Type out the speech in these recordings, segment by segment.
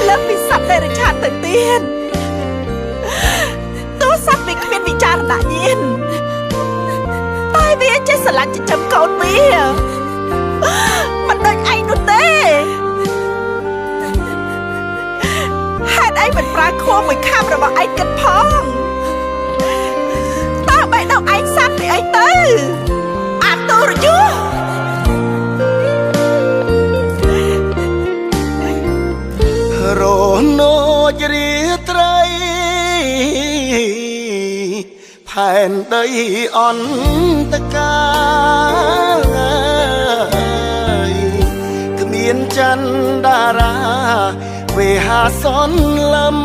លើពីសត្វដែលរឆាតទៅទៀតទោះសត្វវាគ្មានវិចារណញ្ញាណតែវាចេះស្រឡាញ់ចិញ្ចឹមកូនវាមិនដូចឯងនោះទេហេតុអីមិនប្រើខួរមួយខាំរបស់ឯងគិតផងតើបែរដល់ឯងសត្វពីអីទៅអាតូរយូរណូចរាត្រីផែនដីអន្តកាយគ្មានច័ន្ទតារាវេហាសនលំ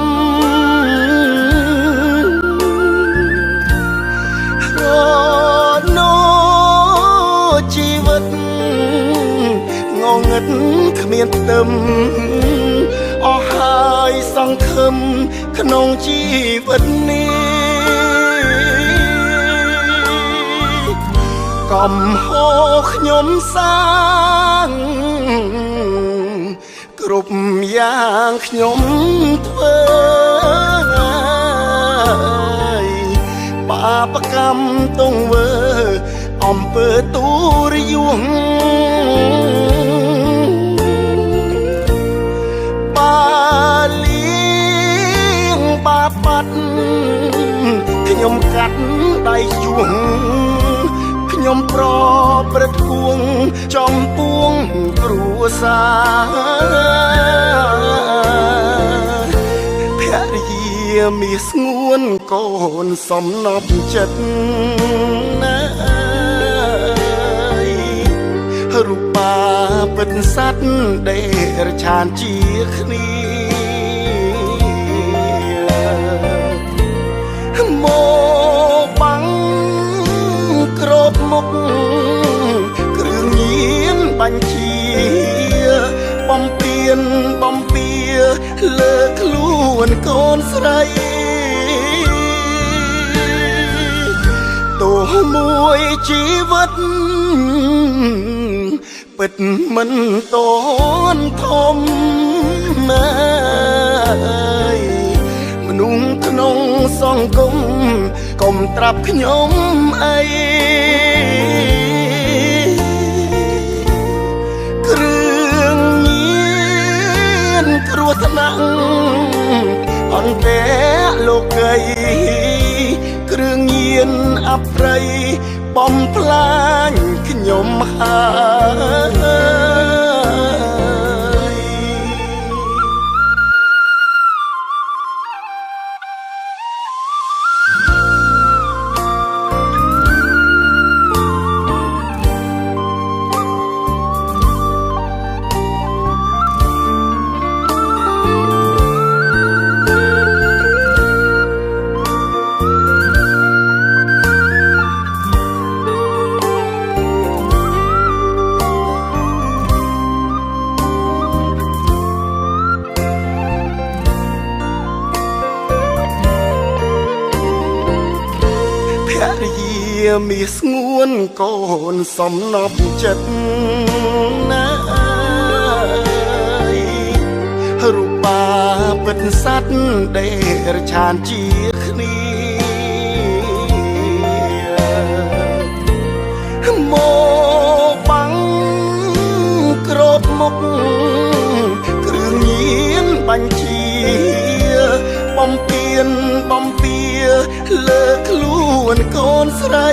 រណូជីវិតងងឹតគ្មានផ្ទឹមអស់ហើយសង្ឃឹមក្នុងជីវិតនេះកំហោខ្ញុំសាងគ្រប់យ៉ាងខ្ញុំធ្វើបាបកម្មទង្វើអំពើទូរយងលៀងបាបបាត់ខ្ញុំកាត់ដៃជួងខ្ញុំប្រព្រឹត្តគួងចំពួងគ្រួសារភរិយាមាសស្ងួនកូនសំណប់ចិត្តណារូបាពិតស័ត្វដែលឆានជាគ្នាមកបាំងក្របមុខគ្រឿងញៀនបញ្ជាបំពេញបំពៀលើខ្លួនកូនស្រីទោះមួយជីវិតពិតមិនតន់ធំណាយមនុស្សក្នុងសង្គមកុំត្រាប់ខ្ញុំអីគ្រឿងញៀនគ្រោះថ្នាក់អន្តេលោកីគ្រឿងញៀនអប្រិយបំផ្លាញខ្ញុំហើយមាសស្ងួនកូនសំណប់ចិត្តណារូបាពិតស័ត្វដែលឆានជាគ្នាមកបាំងក្របមុខគ្រឿងញៀនបញ្ជាបំពេញបំពៀលើខ្លួនកូនស្រី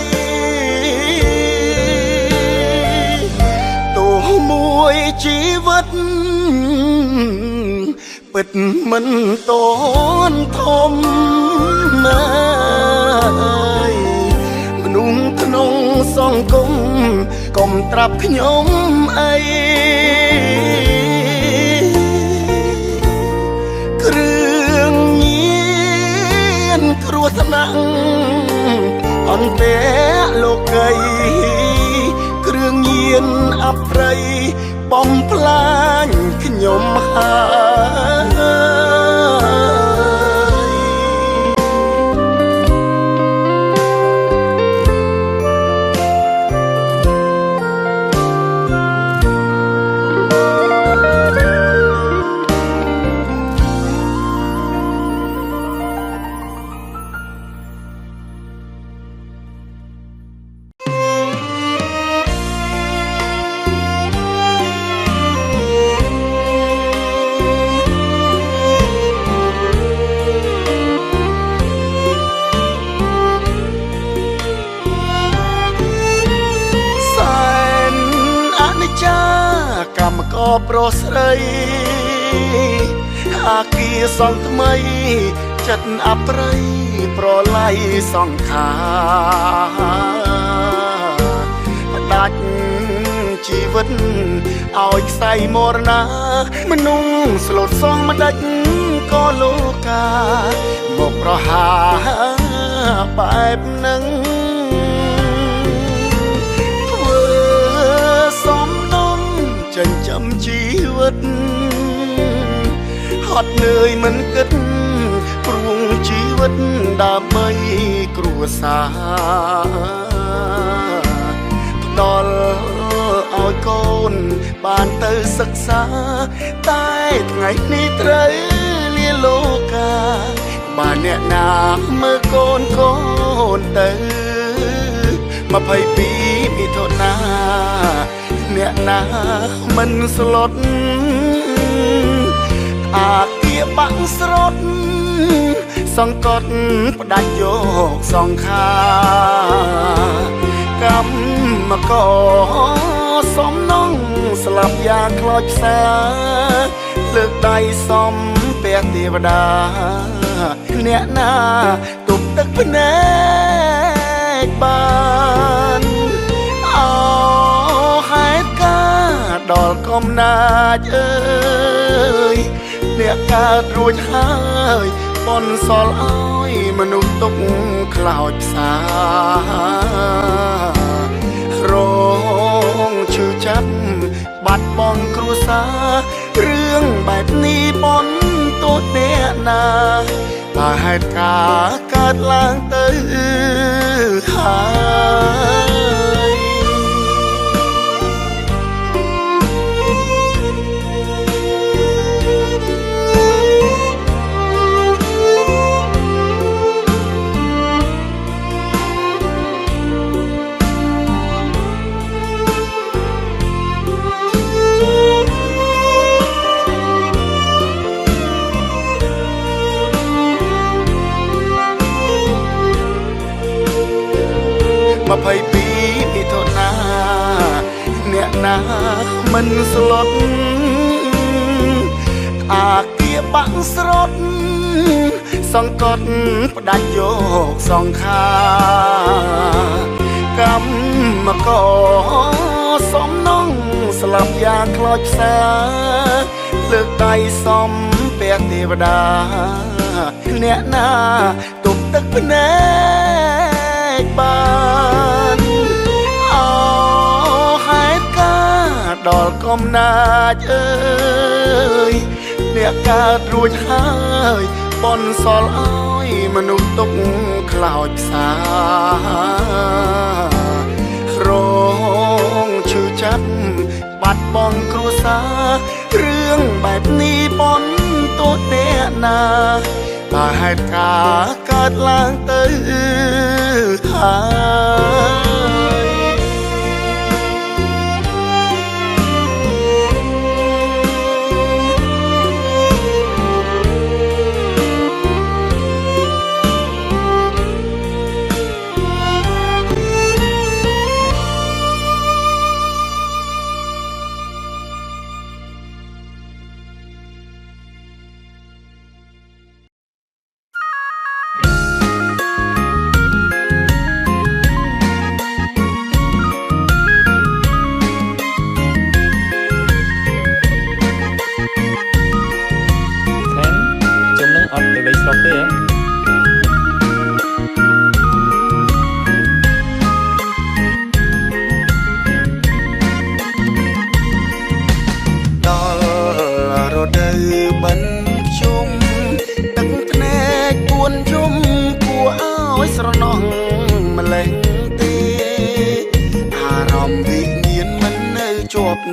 ទោះមួយជីវិតពិតមិនតន់ធំណាយមនុស្សក្នុងសង្គមកុំត្រាប់ខ្ញុំអីគ្រឿងញៀនគ្រោះថ្នាក់អន្តេលោកីគ្រឿងញៀនអប្រិយបំផ្លាញខ្ញុំហើយ ក៏ប្រុសស្រីអាគារសង់ថ្មីចិត្តអប្រិយប្រឡ័យសង្ខារដាច់ជីវិតឲ្យខ្សែមរណាមនុស្សស្លូតសងមិនដាច់ក៏លោកាមកប្រហាបែបនឹងធ្វើសំណងចិញ្ចឹមជីវិតហត់នឿយមិនគិតព្រួងជីវិតដើម្បីគ្រួសារផ្ដល់ឲ្យកូនបានទៅសិក្សាតែថ្ងៃនេះត្រូវលាលោកាបានអ្នកណាមើលកូនទៅ22មិថុនាអ្នកណាមិនស្លុតអាគារបាក់ស្រុតសង្កត់ផ្ដាច់យកសង្ខារកម្មករសំណងស្លាប់យ៉ាងខ្លោចផ្សាលើកដៃសំព្រះទេវតាអ្នកណាទប់ទឹកភ្នែកបានអោហេតុការដល់កំណាចអើយអ្នកកើតរួចហើយបនសល់ឲ្យមនុស្សទុកខ្លោចផ្សារងឈឺចាប់បាត់បង់គ្រួសាររឿងបែបនេះបនទោសអ្នកណាបើហេតុការកើតឡើងទៅហើយ22មិថុនាអ្នកណាមិនស្លុតអាគារបាក់ស្រុតសង្កត់ផ្ដាច់យកសង្ខារកម្មករសំណងស្លាប់យ៉ាងខ្លោចផ្សាលើកដៃសំព្រះទេវតាអ្នកណាទប់ទឹកភ្នែកបានអោហេតុការដល់កំណាចអើយអ្នកកើតរួចហើយបនសល់ឲ្យមនុស្សទុកខ្លោចផ្សារងឈឺចាប់បាត់បង់គ្រួសាររឿងបែបនេះបនទោសអ្នកណាបើហេតុការកើតឡើងទៅហើយ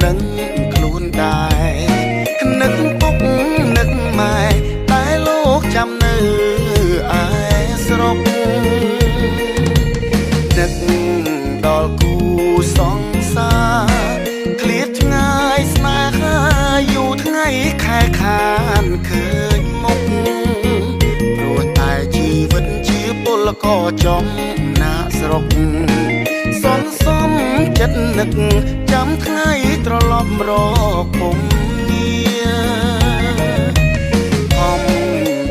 នឹងខ្លួនដែរនឹកពុកនឹកម៉ែតែលោកចាំនៅឯស្រុកនឹកដល់គូសង្សារឃ្លាតឆ្ងាយស្នេហាយូរថ្ងៃខែខានឃើញមុខព្រោះតែជីវិតជាពលករចំណាក់ស្រុកសន្សំ ចិត្តនឹកចាំថ្ងៃត្រឡប់រកពុំងារអំ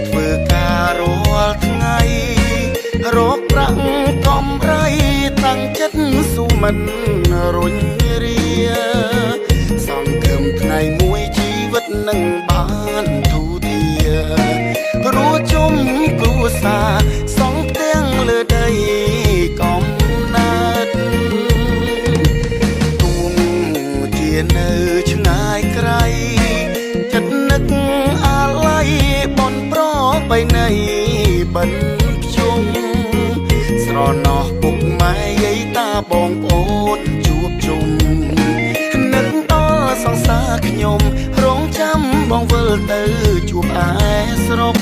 ធ្វើការរាល់ថ្ងៃរកប្រាក់កំរៃតាំងចិត្តស៊ូមិនរុញរាសង្ឃឹមថ្ងៃមួយជីវិតនឹងបានទូទារួចជុំគ្រួសារសង់ផ្ទាំងលើដីកំណើតទួងជានៅឆ្ងាយក្រៃចិត្តនឹកអាឡ័យបនប្របីនៃបិណ្ឌភ្ជុំស្រណោះពុកម៉ែយាយតាបងប្អូនជួបជុំនឹកដល់សង្សារខ្ញុំរងចាំបងវិលទៅជួបឯស្រុក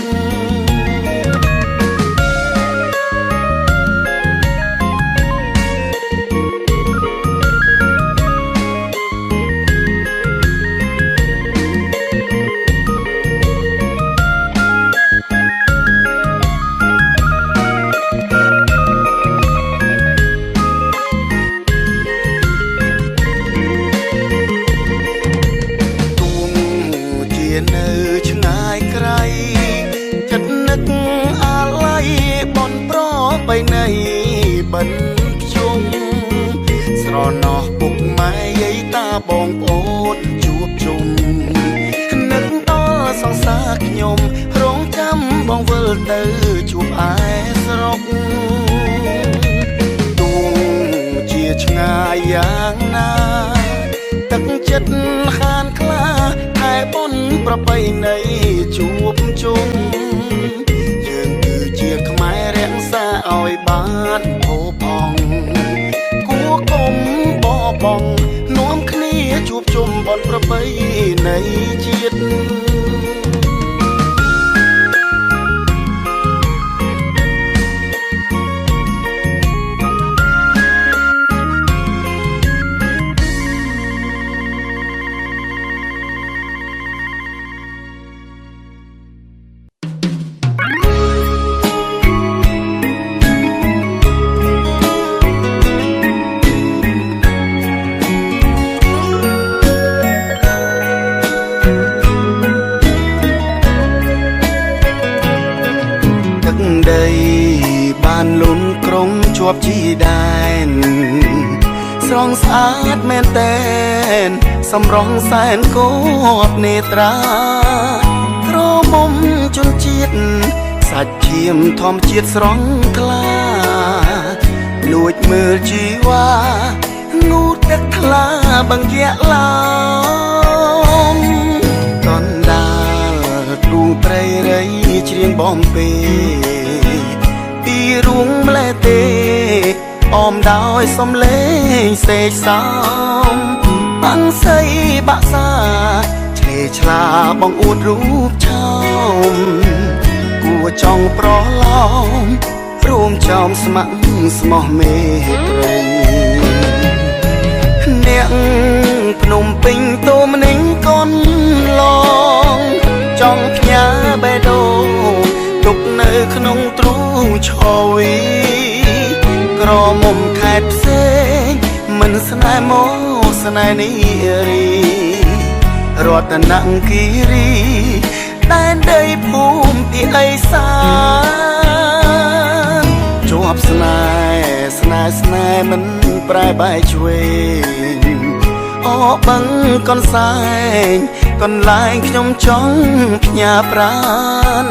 នៅឆ្ងាយក្រៃចិត្តនឹកអាឡ័យបនប្របីនៃបិណ្ឌភ្ជុំស្រណោះពុកម៉ែយាយតាបងប្អូនជួបជុំនឹកដល់សង្សារខ្ញុំរងចាំបងវិលទៅជួបឯស្រុកទួងជាឆ្ងាយយ៉ាងណាទឹកចិត្តខានខ្លាថែបុណ្យប្រពៃណីជួបជុំយើងគឺជាខ្មែររក្សាឲ្យបានផូរផង់គួរកុំបបង់នាំគ្នាជួបជុំបុណ្យប្រពៃណីជាតិបានលុនក្រុងជាប់ជីដែនស្រងស្អាតមែនតែនសំរងសែនគប់នេត្រាក្រមុំជនជាតិសាច់ឈាមធម្មជាតិស្រងថ្លាលួចមើលជីវ៉ាងូតទឹកថ្លាបង្គាក់ឡោមតនដាលទូព្រៃរៃច្រៀងបំពេពីរួងម្លែទេអមដោយសំឡេងសេកសោមបាំងសីបាក់សាឆ្លេឆ្លាបងអួតរូបឆោមគួចង់ប្រឡោមរួមចោមស្ម័គ្រស្មោះមេត្រីអ្នកភ្នំពេញតូមនឹងកូនឡងចង់ផ្ញើបេះដូងទុកនៅក្នុងទ្រូងឆវីក្រមុំខេត្តផ្សេងមិនស្នេហ៍មកស្នេហ៍នេះរីរតនគិរីដែនដីភូមិទីអេសានជាប់ស្នេហ៍មិនប្រែបែកឆ្វេងអបឹងកនសែងកន្លែងខ្ញុំចង់ផ្ញើប្រាន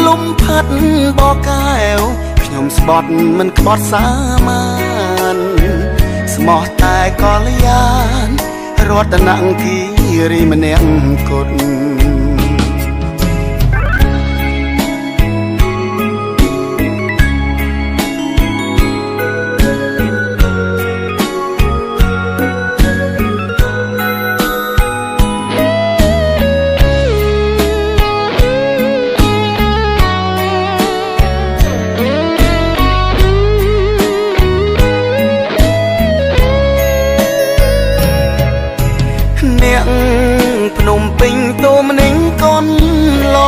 លំផាត់បកកែវខ្ញុំស្បត់មិនក្បត់សាមានស្មោះតែកល្យានរតនគិរីម្នាក់គត់ភ្នំពេញតូមនឹងកូនឡ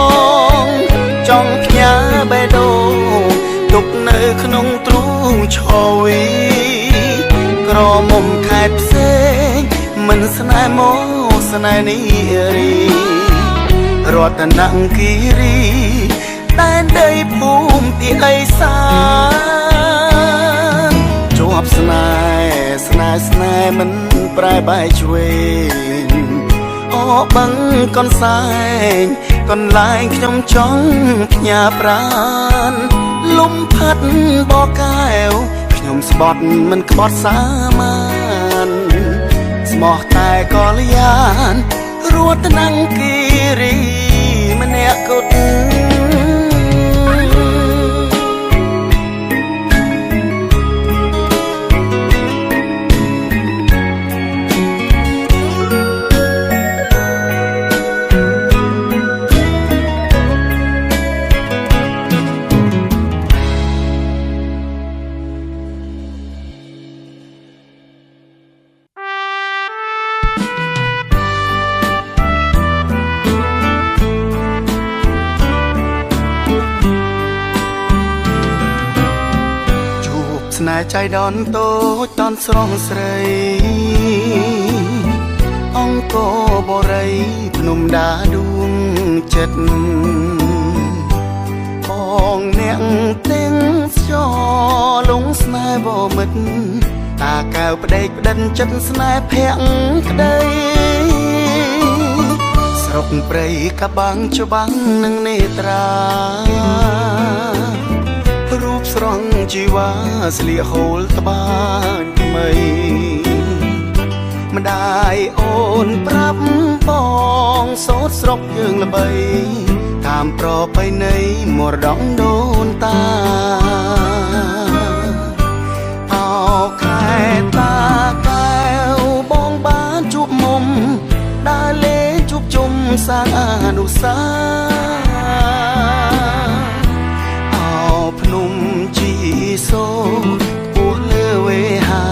ងចង់ផ្ញើបេះដូងទុកនៅក្នុងទ្រូងឆវីក ក្រមុំខេត្តផ្សេងមិនស្នេហ៍មកស្នេហ៍នេះរីរតនគិរីតែនដីភូមិទីអេសានជាប់ស្នេហ៍មិនប្រែបែកឆ្វេងអបឹងកនសែងកន្លែងខ្ញុំចង់ផ្ញើប្រានលំផាត់បកកែវខ្ញុំស្បត់មិនក្បត់សាមានស្មោះតែកលយានរតនគិរីម្នាក់គត់ស្នេហ៍ចៃដនតូចតនស្រស់ស្រីអង្គរបរិយភ្នំដាដួងចិត្តបងអ្នកទាំងស្យលងស្នេហ៍បមិត្តតាកៅប្តេកប្តិនចិត្តស្នេហ៍ភ័ក្រក្តីស្រុកព្រៃកបាំងច្បាំងនឹងនេត្រារូបស្រស់ជីវ៉ាស្លៀកហូលត្បាញថ្មីម្ដាយអូនប្រាប់បងសូត្រស្រុកយើងល្បីតាមប្រពៃណីមរតកដូនតាអោខែតាកែវបងបានជួបមុំដើរលេងជួបជុំសាងអនុស្សាភ្នំជីសូពោះលើវេហា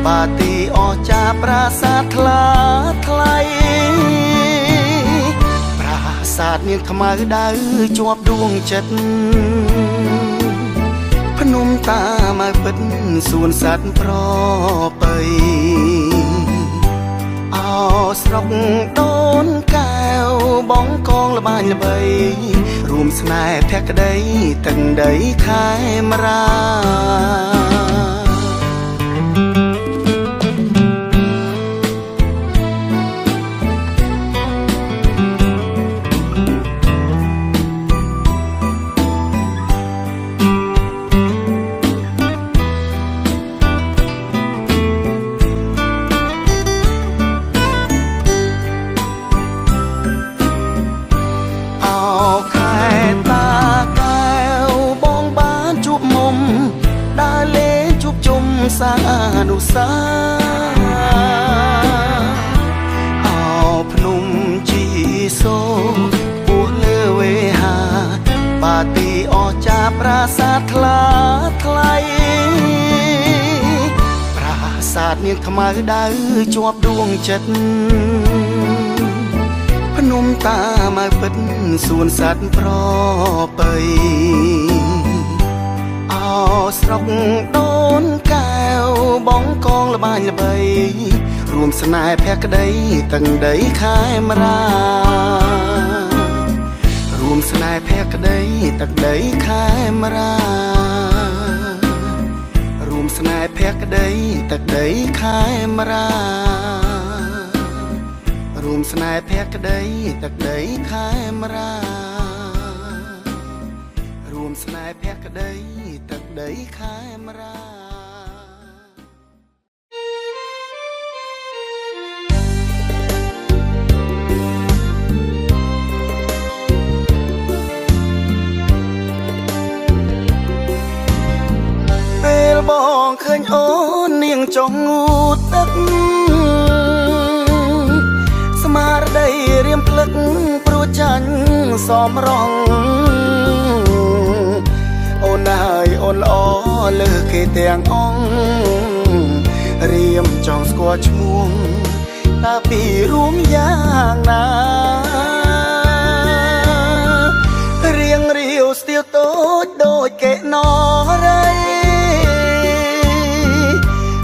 បាទីអស្ចារ្យប្រាសាទថ្លាថ្លៃប្រាសាទនាងខ្មៅដៅជាប់ដួងចិត្តភ្នំតាម៉ៅពិតសួនសត្វប្រពៃអោស្រុកដូនកែវបងកងល្បាញល្បីរួមស្នេហ៍ភក្តីទាំងដីខេមរាសាងអនុស្សាអោភ្នំជីសូពោះលើវេហាបាទីអស្ចារ្យប្រាសាទថ្លាថ្លៃប្រាសាទនាងខ្មៅដៅជាប់ដួងចិត្តភ្នំតាម៉ៅពិតសួនសត្វប្រពៃអោស្រុកដូនកែវបងកងល្បាញល្បីរួមស្នេហ៍ភក្តីទាំងដីខេមរារួមស្នេហ៍ភក្តីទាំងដីខេមរារួមស្នេហ៍ភក្តីទាំងដីខេមរារួមស្នេហ៍ភក្តីទាំងដីខេមរារួមស្នេហ៍ភក្តីទឹកដីខេមរាពេលបងឃើញអូននាងចង់ងូតទឹកស្មារតីរៀមភ្លឹកព្រោះចាញ់សមរងអូនហើយអូនល្អលើគេទាំងអង្គរៀមចង់ស្គាល់ឈ្មោះតាពីរួមយ៉ាងណារៀងរាវស្ទាវតូចដូចកេណរៃ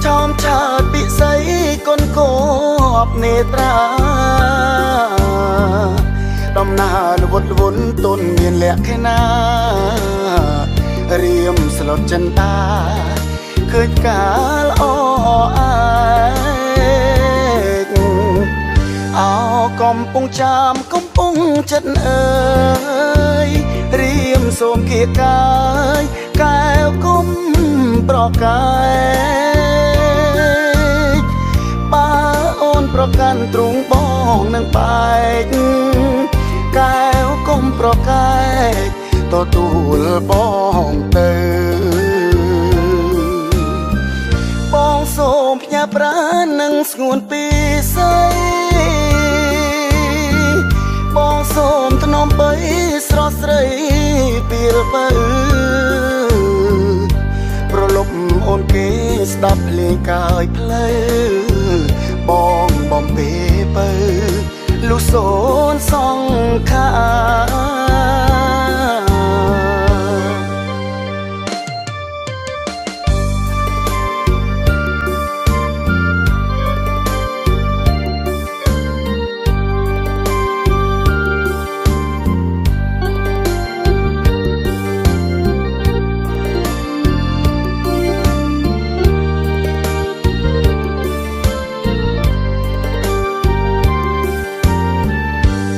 ឆោមឆា ប់នេត្រាដំណើរវត្តវន់ទុនមានលក្ខណៈរៀមស្លុតចិនតាឃើញកាលអអាយអោកំពុងចាំកំពុងចិត្តអើយរៀមសូមគៀកាយកែវគុំប្រកាយបើអូនប្រកាន់ទ្រូងបងនឹងបែកកែវគុំប្រកាយទទួលបងទៅបងសូមផ្ញើប្រាណនឹងស្ងួនពីស្អីបងសូមថ្នមបីស្រស់ស្រីពីរបើប្រលប់អូនគេស្ដាប់ភ្លេងកាយផ្លូវបងបំពេបើលុះសូនសង្ខា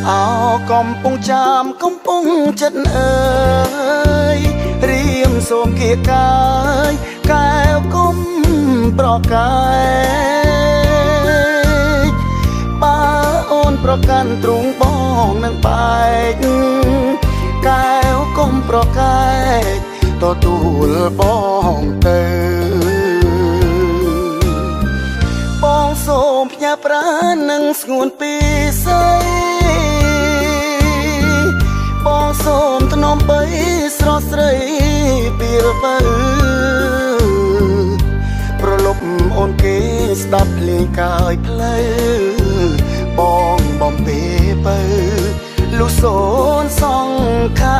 អោកំពុងចាំកំពុងចិត្តអើយរៀមសូមគៀកាយកែវគុំប្រកាយបើអូនប្រកាន់ទ្រូងបងនឹងបែកកែវគុំប្រកាយទទួលបងទៅបងសូមផ្ញើប្រាណនឹងស្ងួនពីស្អីបងសូមថ្នមបីស្រស់ស្រីពីរបើប្រលប់អូនគេស្ដាប់ភ្លេងកាយផ្លូវបងបំពេបើលុះសូនសង្ខា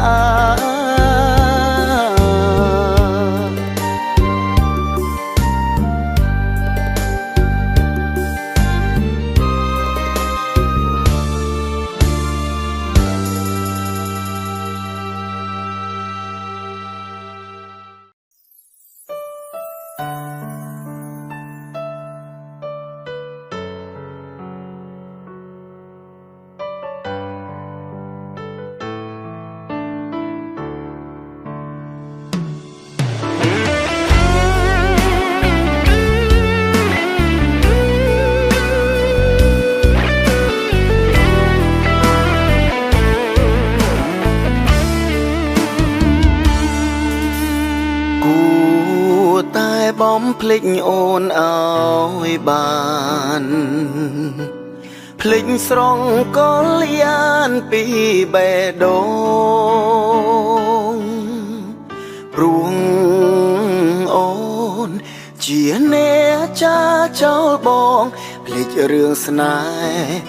បំភ្លេចអូនអើយបានភ្លេចស្រងកលយានពីបេះដូងព្រួងអូនជាអ្នកចាចោលបងភ្លេចរឿងស្នេហ៍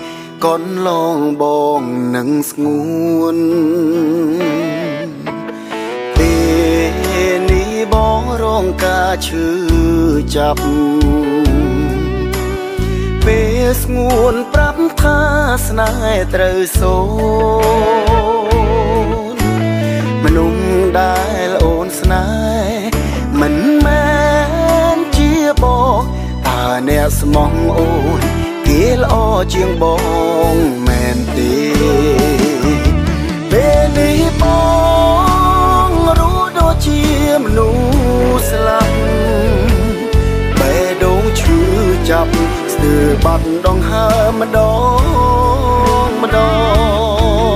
កូនឡងបងនឹងស្ងួនបងរងការឈឺចាប់ពេលស្ងួនប្រាប់ថាស្នេហ៍ត្រូវសូនមនុស្សដែលអូនស្នេហ៍មិនមែនជាបងតាអ្នកស្មោះអូនគេល្អជាងបងមែនទេពេលនេះបងรู้ដូចជាមនុស្សស្លាប់បេះដូងឈឺចាប់ស្ទើរបាត់ដងហើរម្ដងម្ដ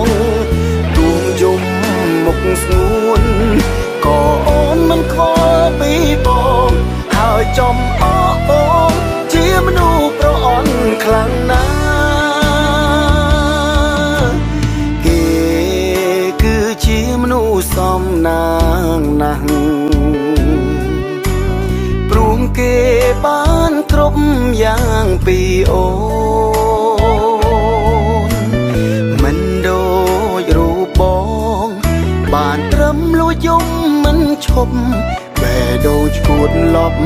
ងទួងយំមុខស្ងួនក៏អូនមិនខ្វល់ពីបងហើយចំអកបងជាមនុស្សប្រអន់ខ្លាំងណាស់គេគឺជាមនុស្សសំណាងណាស់ព្រោះគេបានគ្រប់យ៉ាងពីអូនមិនដូចរូបបងបានត្រឹមលួចយំមិនឈប់បេះដូងឈួតលប់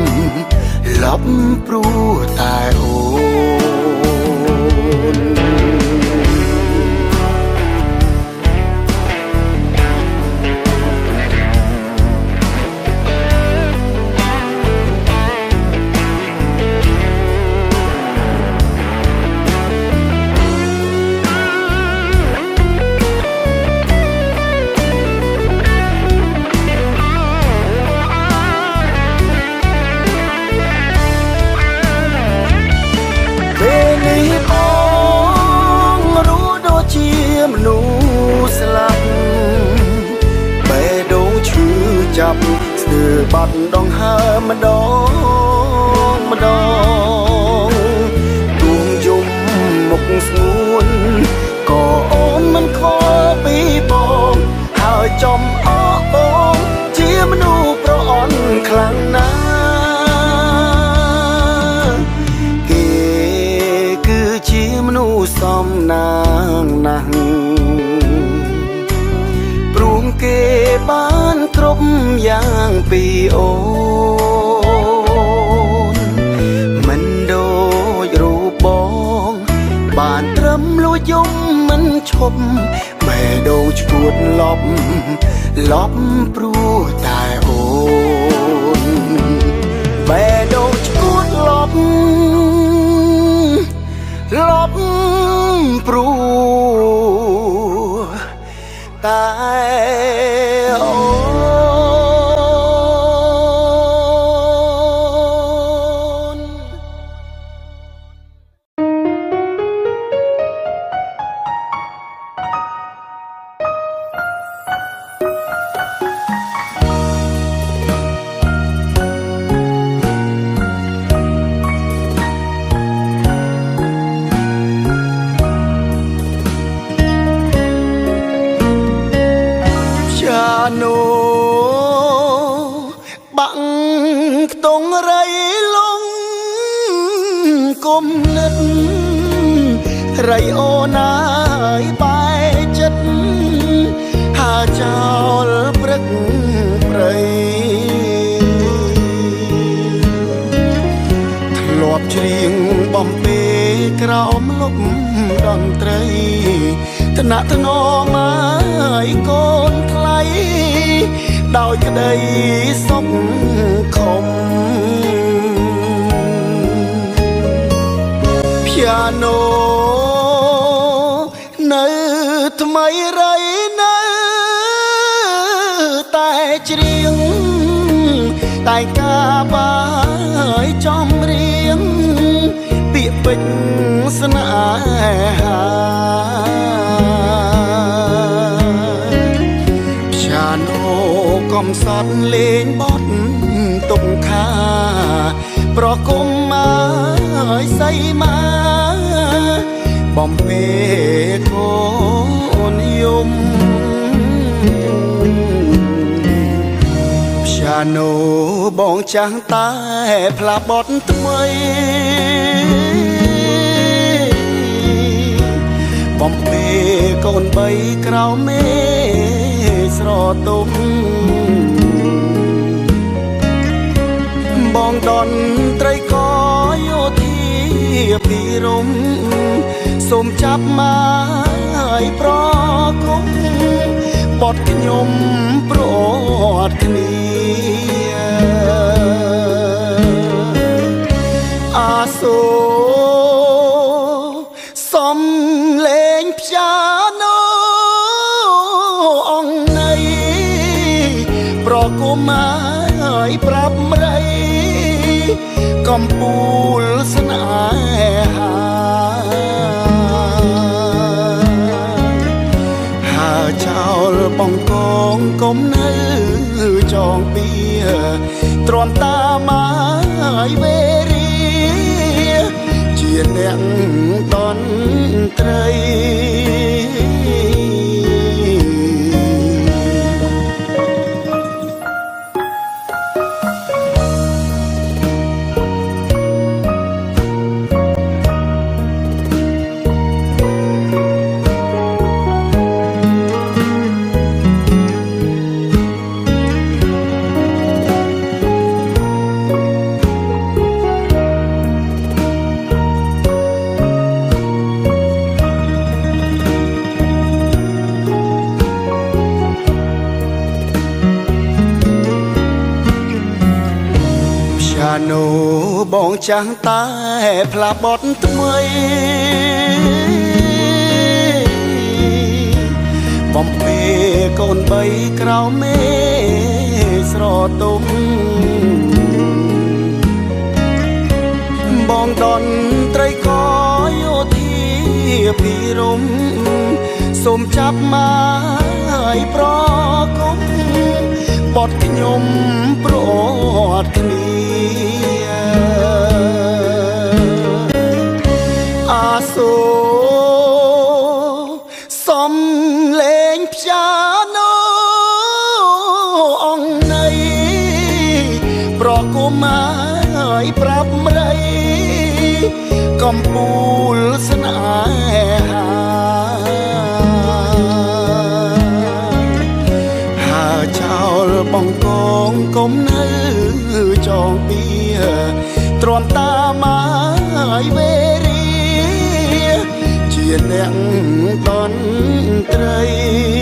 ព្រោះតែអូន គឺបាត់ដងហើម្ដងម្ដងទួងយំមុខស្ងួនក៏អូនមិនខកពីបងហើយចំអកបងជាមនុស្សប្រអន់ខ្លាំងណាស់គេគឺជាមនុស្សសំណាងណាស់ព្រមគេបានគ្រប់យ៉ាងពីអូនមិនដូចរូបបងបានត្រឹមលួចយំមិនឈប់បែដូរឈួតលប់ព្រោះតែអូនបែដូរឈួតលប់ព្រោះតែអូននោបាក់ខ្ទង់រៃលងគុំនិតរៃអូណាយបែចិត្តហាចោលព្រឹកព្រៃធ្លាប់ច្រៀងបំពេក្រោមលប់តន្ត្រីថ្នាក់ថ្នមហើយកូនថ្លៃដោយក្តីសុខខំព្យ៉ាណូនៅថ្មីរៃនៅតែច្រៀងតែការបាយចំរៀងពាក្យពេចន៍ស្នេហាកំសត់លេងបត់ទុកខាប្រគុំឲ្យសៃមាបំពេកូនយំព្យ៉ាណូបងចាស់តែផ្លាបត់ថ្មីបំពេកូនបីក្រៅមេស្រទុំបងដនត្រីក៏យោធាពីរំសូមចាប់មកប្រគុំបត់ខ្ញុំប្រត់គ្នាអាសូសំលេងព្យ៉ាណូប្រគុំឲ្យប្រាប់រៃកំពូលស្នេហាហើចោលបងកងកុំនៅចងពៀទ្រាំតាមឲ្យវេរីជាអ្នកតន្ត្រី ណូបងចាស់តែផ្លាបត់ថ្មីបំពេកូនបីក្រៅមេស្រទុំបងដនត្រីក៏យោធាពីរំសូមចាប់មកឲ្យប្រគុំប បត់ខ្ញុំប្រត់គ្នាអាសូសំលេងព្យ៉ាណូអងណៃប្រគំឲ្យប្រាប់ម្រៃកំពូលស្នេហាហើចោលបងកងកុំនៅចងពៀទ្រាំតាមឲ្យវេរីជាអ្នកតន្ត្រី ។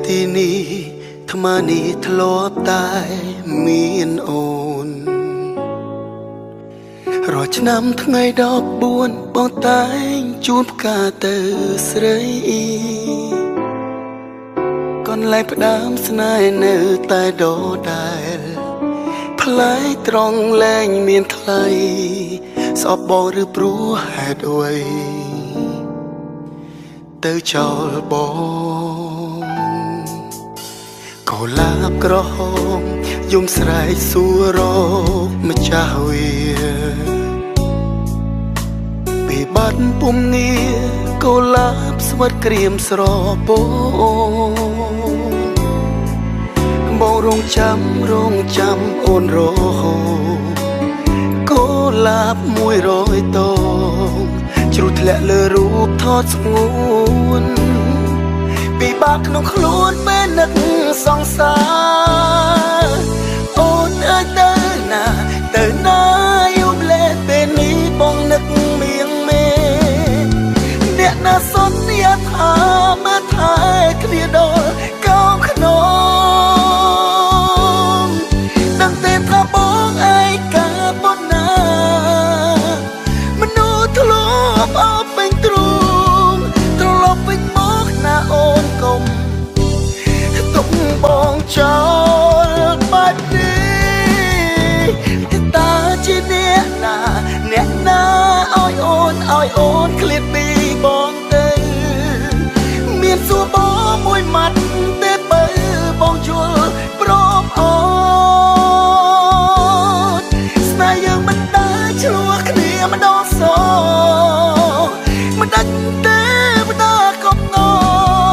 ទីនេះថ្មនេះធ្លាប់តែមានអូនរាល់ឆ្នាំថ្ងៃ14បងតែងជូនផ្កាទៅស្រីកូនលែងផ្ដាំស្នេហ៍នៅតែដដែលផ្លែត្រង់លែងមានថ្លៃស្អប់បងឬព្រោះហេតុអ្វីទៅចោលបងកុលាបក្រហមយំស្រែកសួររកម្ចាស់វាពីបាត់ពុំងារកុលាបស្វិតក្រៀមស្រពោបងរងចាំអូនរហូតកុលាប100តងជ្រុះធ្លាក់លើរូបថតស្ងួនពីបាក់ក្នុងខ្លួនពេលនឹកសង្សារអូនអើយទៅណាយំលេពេលនេះបងនឹកមៀងមេអ្នកណាសន្យាថាមើលថែគ្នាដល់កោខ្នងដឹងទេថាបងឯកាប៉ុណ្ណាមនុស្សធ្លាប់អបពេញទ្រូងត្រឡប់វិញមកណាអូនកុំទុកបងចោលបាត់នេះតើជាអ្នកណាឲ្យអូនឃ្លាតពីបងទៅមានសួរបងមួយម៉ាត់ទេបើបងយល់ព្រមអូនស្នេហ៍យើងមិនដែលឆ្លោះគ្នាម្ដងសោមិនដាច់ទេមិនដាល់កំណ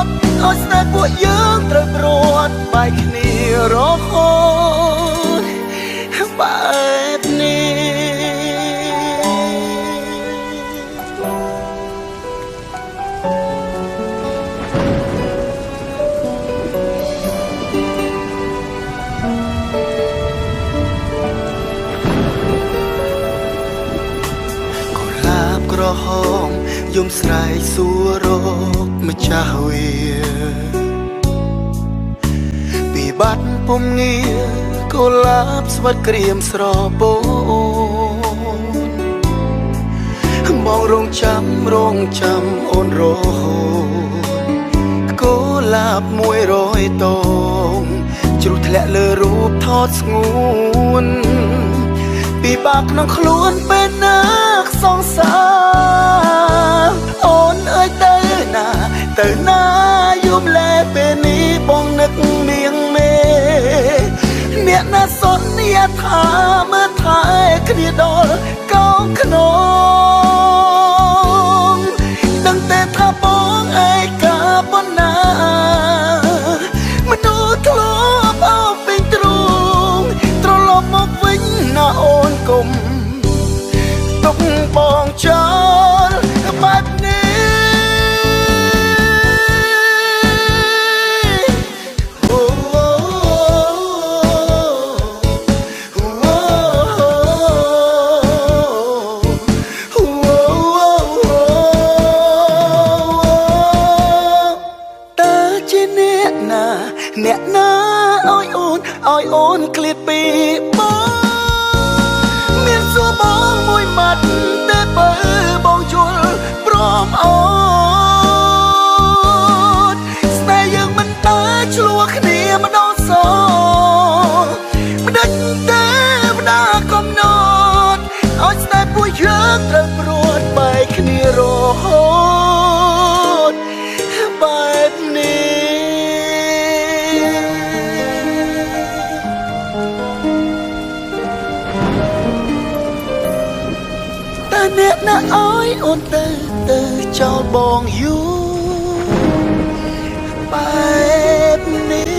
ត់ឲ្យស្នេហ៍ពួកយើងត្រូវព្រាត់បែកគ្នារហូតបែបនេះក្រហមយំស្រែកសួររកម្ចាស់វាពីបាត់ពុំងារកុលាបស្វិតក្រៀមស្រពោនបងរងចាំអូនរហូតកុលាប100តងជ្រុះធ្លាក់លើរូបថតស្ងួនពីបាក់ក្នុងខ្លួនពេលណាសង្សារអូនអើយទៅណាយំលេពេលនេះបងនឹកមៀងមេអ្នកណាសន្យាថាមើលថែគ្នាដល់កោខ្នងដឹងទេថាបងឯកាប៉ុណ្ណាមនុស្សធ្លាប់អបពេញទ្រូងត្រឡប់មកវិញណាអូនកុំទុកបងចោលបែបនេះតើជាអ្នកណាឲ្យអូនឃ្លាតពីបងមានសួរបងមួយម៉ាត់តែបើបងយល់ព្រមអូនស្នេហ៍យើងមិនតែឆ្លោះគ្នាម្ដងសោមិនដាច់ទេមិនដាកំណត់ឲ្យស្នេហ៍ពួកយើងត្រូវព្រួតបែកគ្នារហូតបែបនេះអ្នកណាឲ្យអូនទៅចោលបងយូរបែបនេះ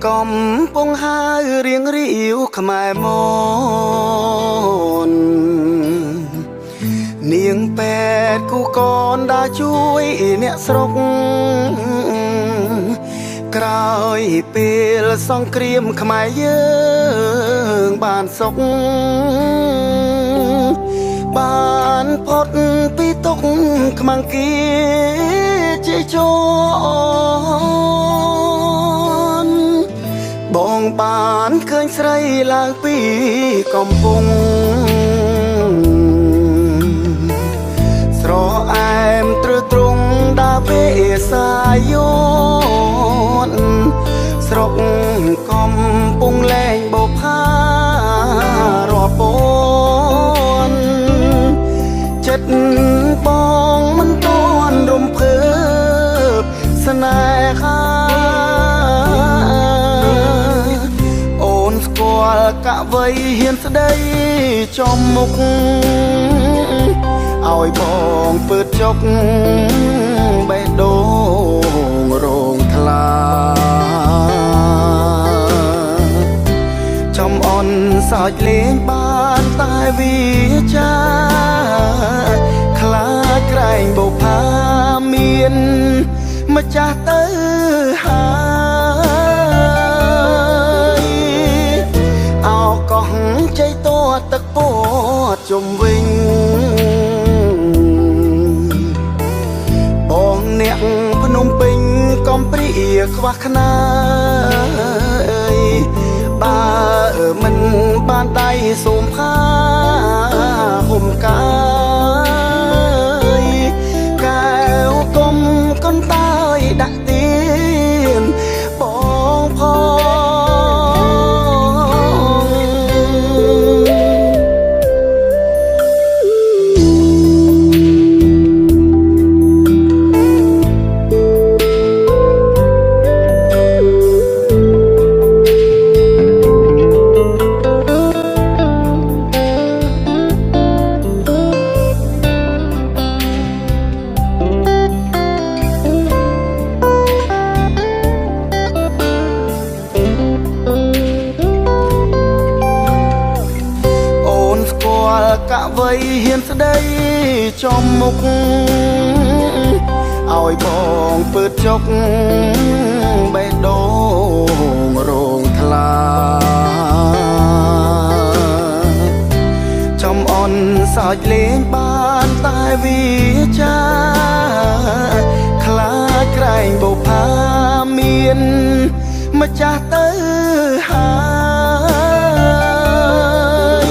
កំពុងហើយរៀងរាវខ្មែរមកនាងពេតគូកនដើរជួយអ្នកស្រុកក្រោយពេលសង្គ្រាមខ្មែរយើងបានសុខបានផុតពីទុកខ្មាំងគេជាជន់បងបានឃើញស្រីឡើងពីកំពុងស្រអែមទ្រទ្រង់ដើរពេសាយនស្រុកកំពុងលែងបោផារាប់ពនចិត្តបងមិនទាន់រំភើបស្នេហាអូនស្គាល់កវីហ៊ានស្ដីចំមុខឲ្យបងពើចុកបេះដូងរងថ្លាចំអន់សើចលេងបានតែវាចាខ្លាចក្រែងបុផាមានម្ចាស់ទៅហើយអោកោះជ័យតទឹកពោជុំវិញបងអ្នកភ្នំពេញកំព្រាខ្វះខ្នាយបើមិនបានដៃសូមផាហុំកាយកែវកុំកន្តាយដាក់ទៀនបងផងកវីហ៊ានស្ដីចំមុខឲ្យបងពើចុកបេះដូងរងថ្លាចំអន់សើចលេងបានតែវាចាខ្លាចក្រែងបុផាមានម្ចាស់ទៅហើយ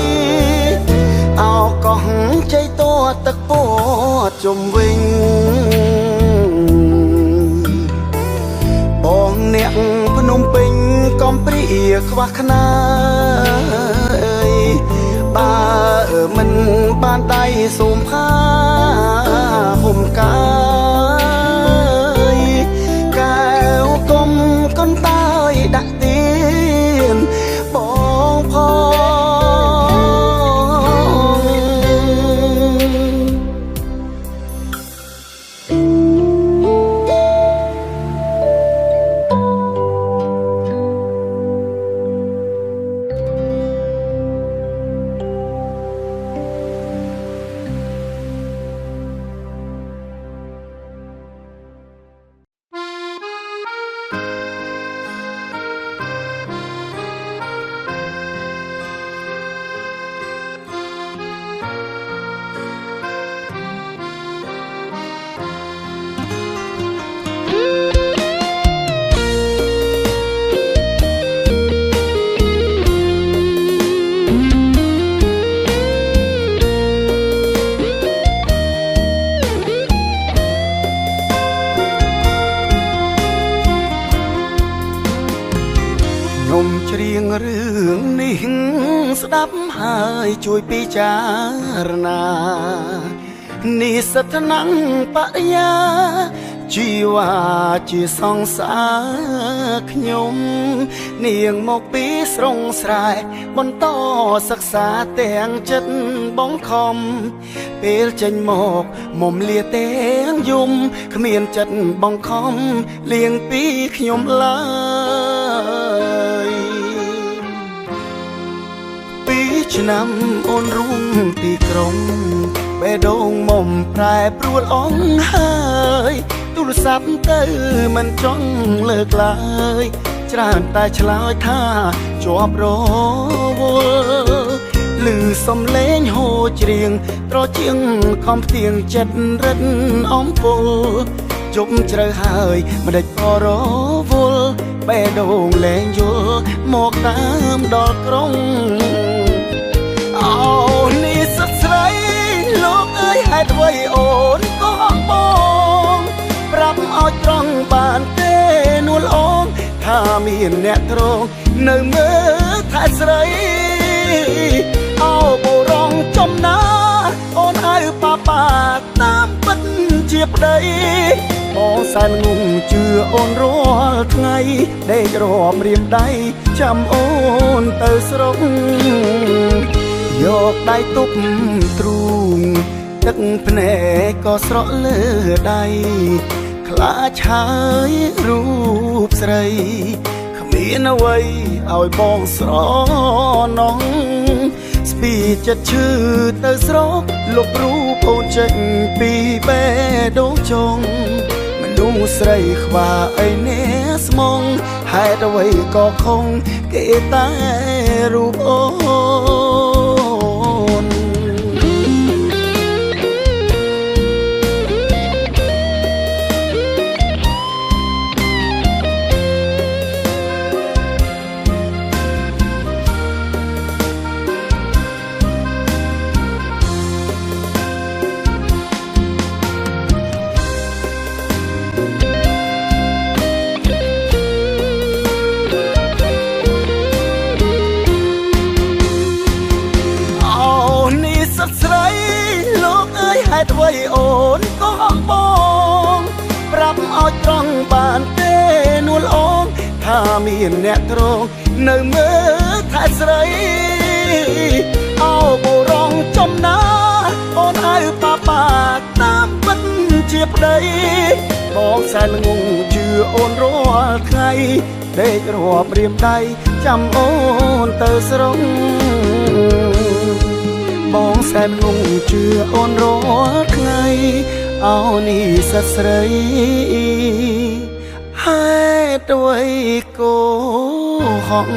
អោកោះជ័យតទឹកពោជុំវិញបងអ្នកភ្នំពេញកំព្រាខ្វះខ្នាយបើមិនបានដៃសូមផាហុំកាយកែវកុំកន្តាយដាក់ទៀនបងផងច្រៀងរឿងនេះស្ដាប់ហើយជួយពិចារណានេះសិទ្ធិបរិយាជីវ៉ាជាសង្សារខ្ញុំនាងមកពីស្រុងស្រែបន្តសិក្សាទាំងចិត្តបងខំពេលចេញមកមុំលាទាំងយំគ្មានចិត្តបងខំលៀងពីខ្ញុំឡើយ ឆ្នាំអូនរួមទីក្រុងបេះដូងមុំប្រែប្រួលអងហើយទូរស័ព្ទទៅមិនចង់លើកឡើយច្រើនតែឆ្លើយថាជាប់រវល់ឮសំឡេងហូរច្រៀងត្រជាងខំផ្ទៀងចិត្តរិតអំពូលជុំជ្រៅហើយមិនដេចក៏រវល់បេះដូងលែងយល់មកតាមដល់ក្រុងអូនេះសត្វស្រីលោកអើយហេតុអ្វីអូនក៏ហក់បងប្រាប់ឲ្យត្រង់បានទេនួលអូនថាមានអ្នកត្រង់នៅមើលថែស្រីអោបរងចំណាអូនហៅប៉ាតាមពិតជាប្តីបងសែនងងជឿអូនរាល់ថ្ងៃដេករាប់រៀមដៃចាំអូនទៅស្រុកយកដៃទប់ទ្រូងទឹកភ្នែកក៏ស្រក់លើដៃខ្លាចហើយរូបស្រីគ្មានអ្វីឲ្យបងស្រណងស្ពីចិត្តឈឺទៅស្រកលុបរូបអូនចេញពីបេះដូងចុងមនុស្សស្រីខ្វាអីនេះស្មងហេតុអ្វីក៏ខំគេតែរូបអូនស្រីលោកអើយហេតុអ្វីអូនក៏ហក់បងប្រាប់ឲ្យត្រង់បានទេនួលអូនថាមានអ្នកត្រង់នៅមើលថែស្រីអោបរងចំណាអូនហៅប៉ាតាមពិតជាប្តីបងសែនងងជឿអូនរាល់ថ្ងៃដេករាប់រៀមដៃចាំអូនទៅស្រុកបងសែនងងជឿអូនរាល់ថ្ងៃអោនេះសត្វស្រីហេតុអ្វីក៏ហក់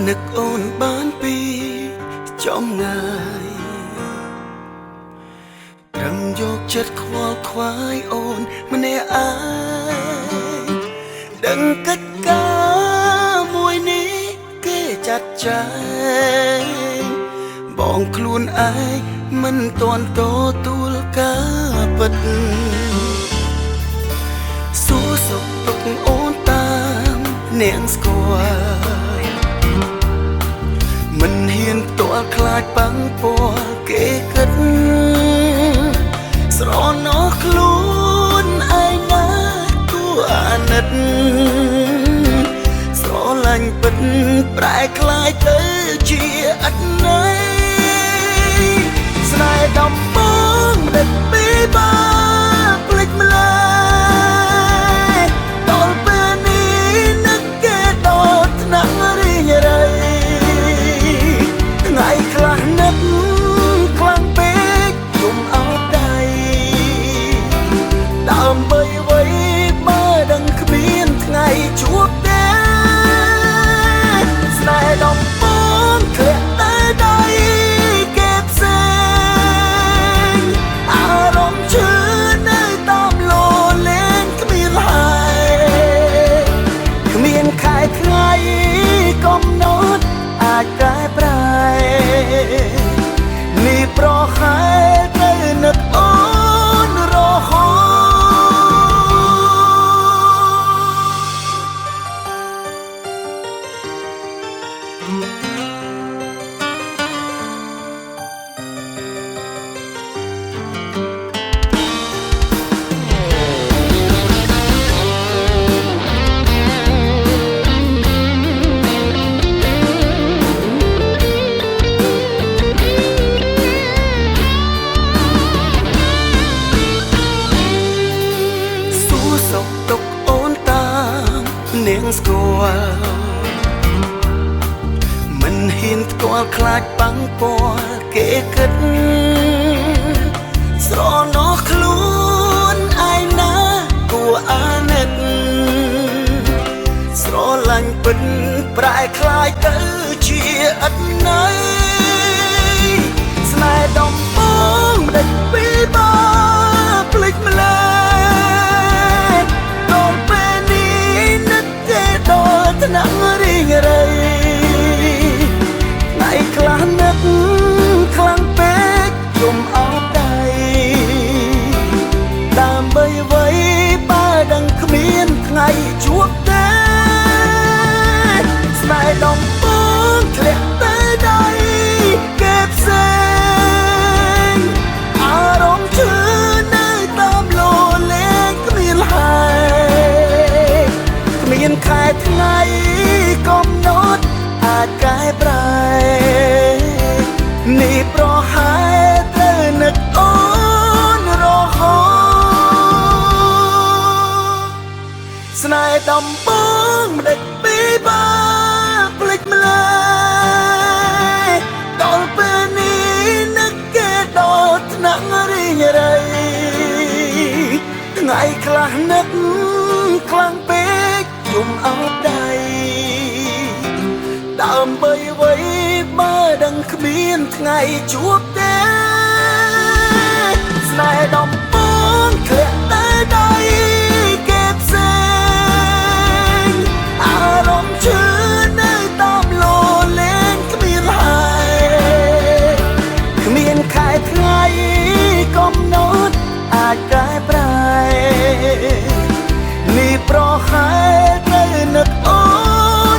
នឹកអូនបានពីចំងាយត្រឹមយកចិត្តខ្វល់ខ្វាយអូនម្នាក់ឯងដឹងកិច្ចការមួយនេះគេចាត់ចែងបងខ្លួនឯងមិនទាន់ទទួលការពិតសួរសុខទុក្ខអូនតាមនាងស្គាល់មិនហ៊ានផ្ទាល់ខ្លាចបាំងពាល់គេគិតស្រណោះខ្លួនឯងណាគួរអាណិតស្រឡាញ់ពិតប្រែคล้ายទៅជាអត់ន័យស្នេហ៍ដំបងមិនដេចពីបាភ្លេចម្លែកដល់ពេលនេះនឹកគេដល់ថ្នាក់រីងរៃថ្ងៃខ្លះនឹកខ្លាំងពេកគុំអត់ដៃដើម្បីអ្វីបើដឹងគ្មានថ្ងៃជួបទេស្នេហ៍ដំបងធ្លាក់តែដ ខ្លាចបាំងពណ៌គេគិតស្រណោះខ្លួនឯងណាគួរអាណិតស្រឡាញ់ពិតប្រែคล้ายទៅជាឥតន័យស្នេហ៍ដំបងមិនពីបាភ្លេចម្លែកដល់ពេលនេះនឹកទេដល់ថ្នាក់រីងរៃថ្ងៃខ្លះនឹកខ្លាំងពេកយំអោបដៃដើម្បីអ្វីបើដឹងគ្មានថ្ងៃជួបទេស្នេហ៍ដំបងធ្លាក់ទៅដៃគេផ្សេងអារម្មណ៍ឈឺនៅតាមលោលេងគ្មានហើយគ្មានខែថ្ងៃកំណត់អាចកែប្រែនេះប្រហែលត្រូវនឹកអូនរហូតស្នេហ៍ដំបងមិនដេចពីបាភ្លេចម្លែកដល់ពេលនេះនឹកគេដល់ថ្នាក់រីងរៃថ្ងៃខ្លះនឹកខ្លាំងពេកយំអោបដៃដើម្បីអ្វីបើដឹងគ្មានថ្ងៃជួបទេស្នេហ៍ដំបងធ្លាក់ទៅដៃគេផ្សេងអារម្មណ៍ឈឺនៅតាមលោលេងគ្មានហើយគ្មានខែថ្ងៃកំណត់អាចកែប្រែនេះប្រហែលទៅនឹកអូ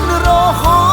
នរហូត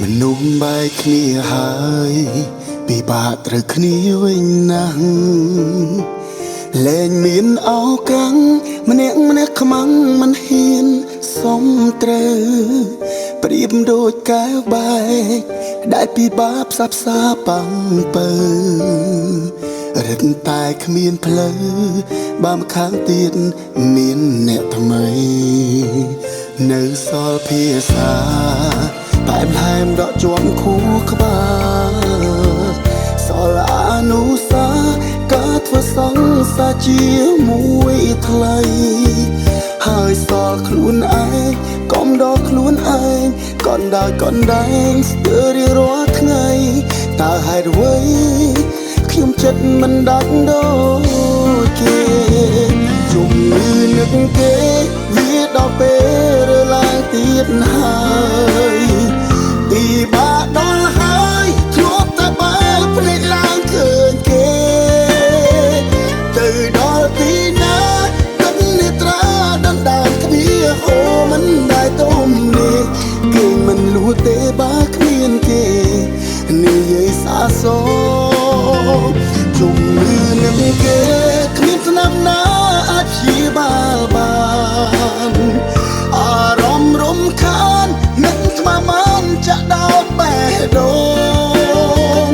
មនុស្សបែកគ្នាហើយពិបាកត្រូវគ្នាវិញណាស់លែងមានឱកាសម្នាក់ខ្មាំងមិនហ៊ានសុំត្រូវប្រៀបដូចកែវបែកដែលពិបាកផ្សះផ្សាបាំងពើរឹតតែគ្មានផ្លូវបើម្ខាងទៀតមានអ្នកថ្មីនៅសល់ភាសាតែថែមដកជាប់ខួរក្បាលសល់អនុសាក៏ធ្វើសង្សារជាមួយថ្លៃហើយសល់ខ្លួនឯងកុំដកខ្លួនឯងកណ្ដាលកណ្ដែងស្ទើររៀងរាល់ថ្ងៃតើហេតុអ្វីខ្ញុំចិត្តមិនដាច់ដូចគេជុំលឺនឹកគេវាដល់ពេលរើឡើងទៀតហើយពីបាដល់ហើយធ្លាប់តែបើភ្លេចឡើងឃើញគេទៅដល់ទីណាទឹកនេត្រាដណ្ដើមគ្នាហូរមិនដែលទុំនេះគេមិនលួចទេបើគ្មានគេនិយាយសាសជុំលឺនឹកគេគ្មានស្នាមណាអាចព្យាបាលបានអារម្មណ៍រំខាននឹងថ្មមិនចាក់ដោតបេះដូង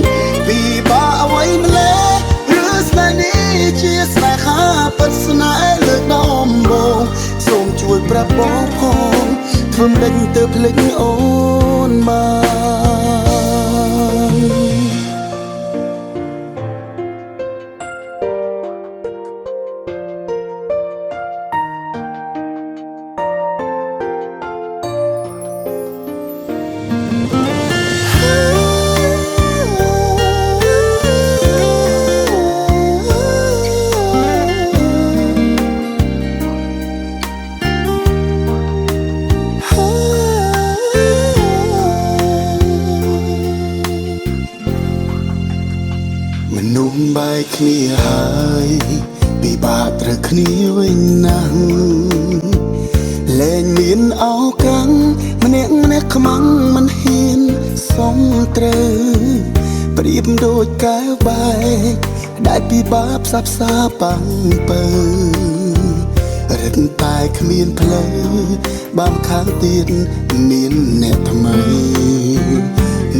ពីបាអ្វីម្លេះឬស្នេហ៍នេះជាស្នេហាពិតស្នេហ៍លើកដំបូងសូមជួយប្រាប់បងផងធ្វើមិនដេញទៅភ្លេចអូនបាន នុំបាយគ្នាហើយពិបាកត្រូវគ្នាវិញណាស់លែងមានឱកាសម្នាក់ខ្មាំងមិនហ៊ានសុំត្រូវប្រៀបដូចកែវបែកដែលពិបាកផ្សះផ្សាប៉ាំងពើរឹតតែគ្មានផ្លូវបានខាងទៀតមានអ្នកថ្មី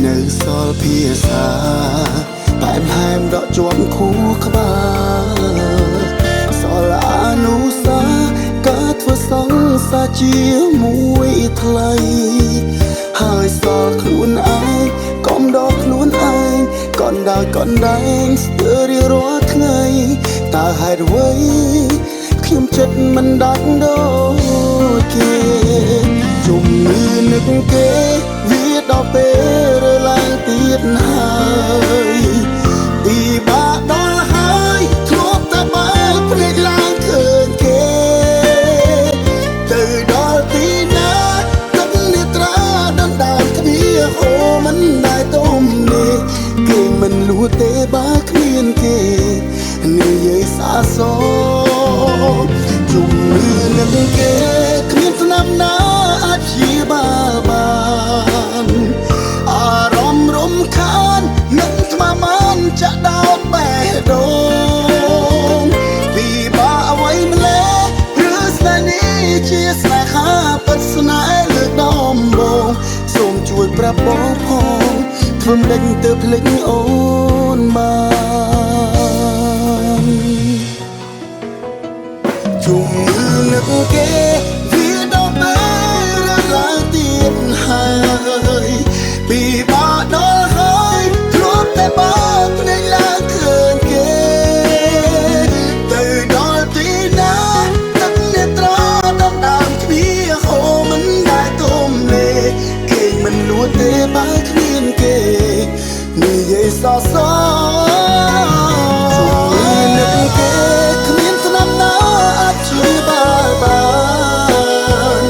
នៅសល់ភាសាបែបហែមដកជាប់ខួរក្បាលសល់អនុសាក៏ធ្វើសង្សារជាមួយថ្លៃហើយសល់ខ្លួនឯងកំដរខ្លួនឯងកនដើរកនដែងស្ទើររៀងរាល់ថ្ងៃតើហេតុអ្វីខ្ញុំចិត្តមិនដាច់ដូចគេជំងឺនឹកគេវាដល់ពេលរើឡើងទៀតហើយពិបាកដល់ហើយធ្លាប់តែបើភ្លេចឡើងឃើញគេទៅដល់ទីណាទឹកនេត្រាដណ្ដើមគ្នាអូមិនដែលទុំនេះគេមិនលួចទេបើគ្មានគេនិយាយសាសជំងឺនឹងគេគ្មានស្នាមណាអាចព្យាបាលបានអារម្មណ៍រំខាននឹងថ្មមានចាក់ដោតបេះដូងពីបាអ្វីម្លេះឬស្នេហ៍នេះជាស្នេហាពិតស្នេហ៍លើកដំបូងសូមជួយប្រាប់បងផងធ្វើមិនដេញទៅភ្លេចអូនបានជំងឺនឹកគេវាដល់ពេលរើឡើងទៀតហើយពិបាកដល់ហើយធ្លាប់តែបើភ្នែកឡើងឃើញគេទៅដល់ទីណាទឹកនេត្រាដណ្ដើមគ្នាអូមិនដែលទុំលេគេមិនលួចទេបើគ្មានគេនិយាយសរសើរនឹកគេគ្មានស្នាមណាអាចជួយបាន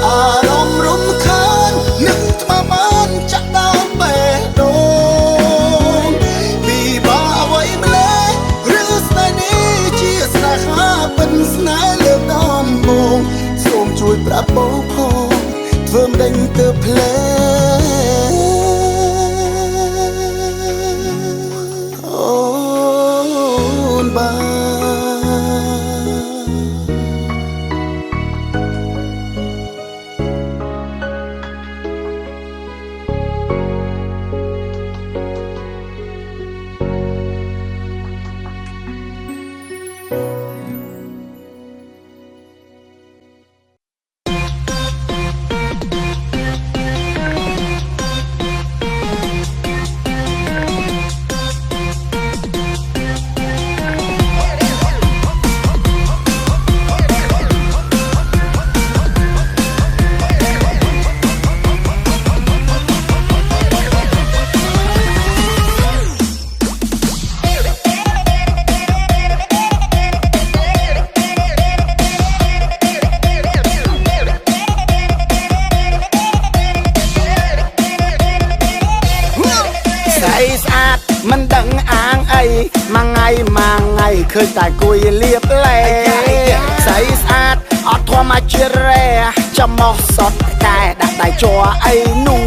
អារម្មណ៍រំខាននឹងថ្មបានចាក់ដោតបេះដូងពីបាអ្វីម្លេះឬស្នេហ៍នេះជាស្នេហាពិតស្នេហ៍លើកដំបូងសូមជួយប្រាប់បងផងធ្វើមិនដេញទៅភ្លេចអូនបានមិនដឹងអាងអីមួយថ្ងៃឃើញតែគួយលៀបលេស្អីស្អាតអត់ធម្មជាតិរ៉េចំមោះសតកែដាក់ដៃជ័រអីនោះ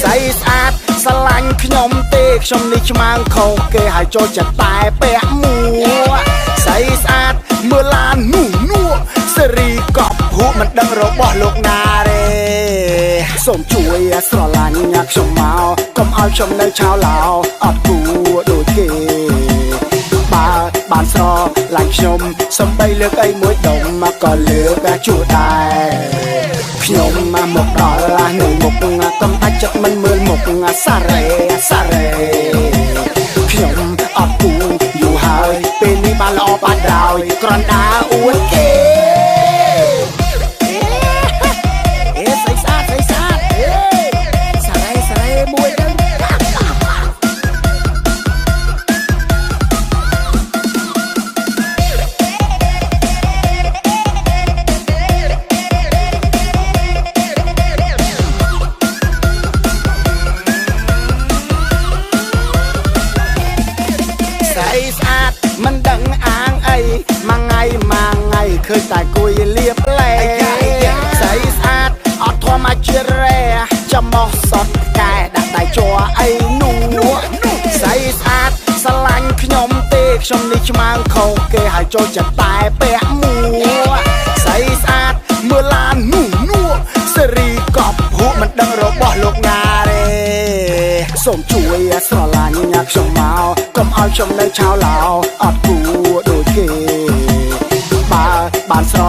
ស្អីស្អាតស្រឡាញ់ខ្ញុំទេខ្ញុំនេះឆ្មាំងខុសគេហើយចូលចិត្តតែពាក់មួកស្អីស្អាតមើលឡាននោះសេរីកប់ហួរមិនដឹងរបស់លោកណាទេសូមជួយស្រឡាញ់ខ្ញុំមកកុំឲ្យខ្ញុំនៅឆោឡោអត់គួរដូចគេបើបានស្រឡាញ់ខ្ញុំសំបីលើកអីមួយដុំក៏លើកជួដែរខ្ញុំមកដល់នៅមុខកុំដាច់ចិត្តមិនមើលមុខសារ៉េខ្ញុំអត់គួរយូរហើយពេលនេះបានល្អបានដោយគ្រាន់តែអួតគេមួយទៅ ម៉ាថ្ងៃឃើញតែគួយលៀបលែស្អីស្អាតអត់ធម្មជាតិរ៉េចាំមកសតកែដាក់ដៃជ័រអីនោះស្អីស្អាតស្រឡាញ់ខ្ញុំទេខ្ញុំនេះឆ្មាងខុសគេហើយចូលចិត្តតែពាក់មួស្អីស្អាតមើលឡាននោះសេរីកប់ហួមិនដឹងរបស់លោកណាទេសូមជួយស្រឡាញ់ញ៉ាខ្ញុំមកកុំឲ្យខ្ញុំនៅឆៅឡោអត់គួរដូចគេបើបានស្រ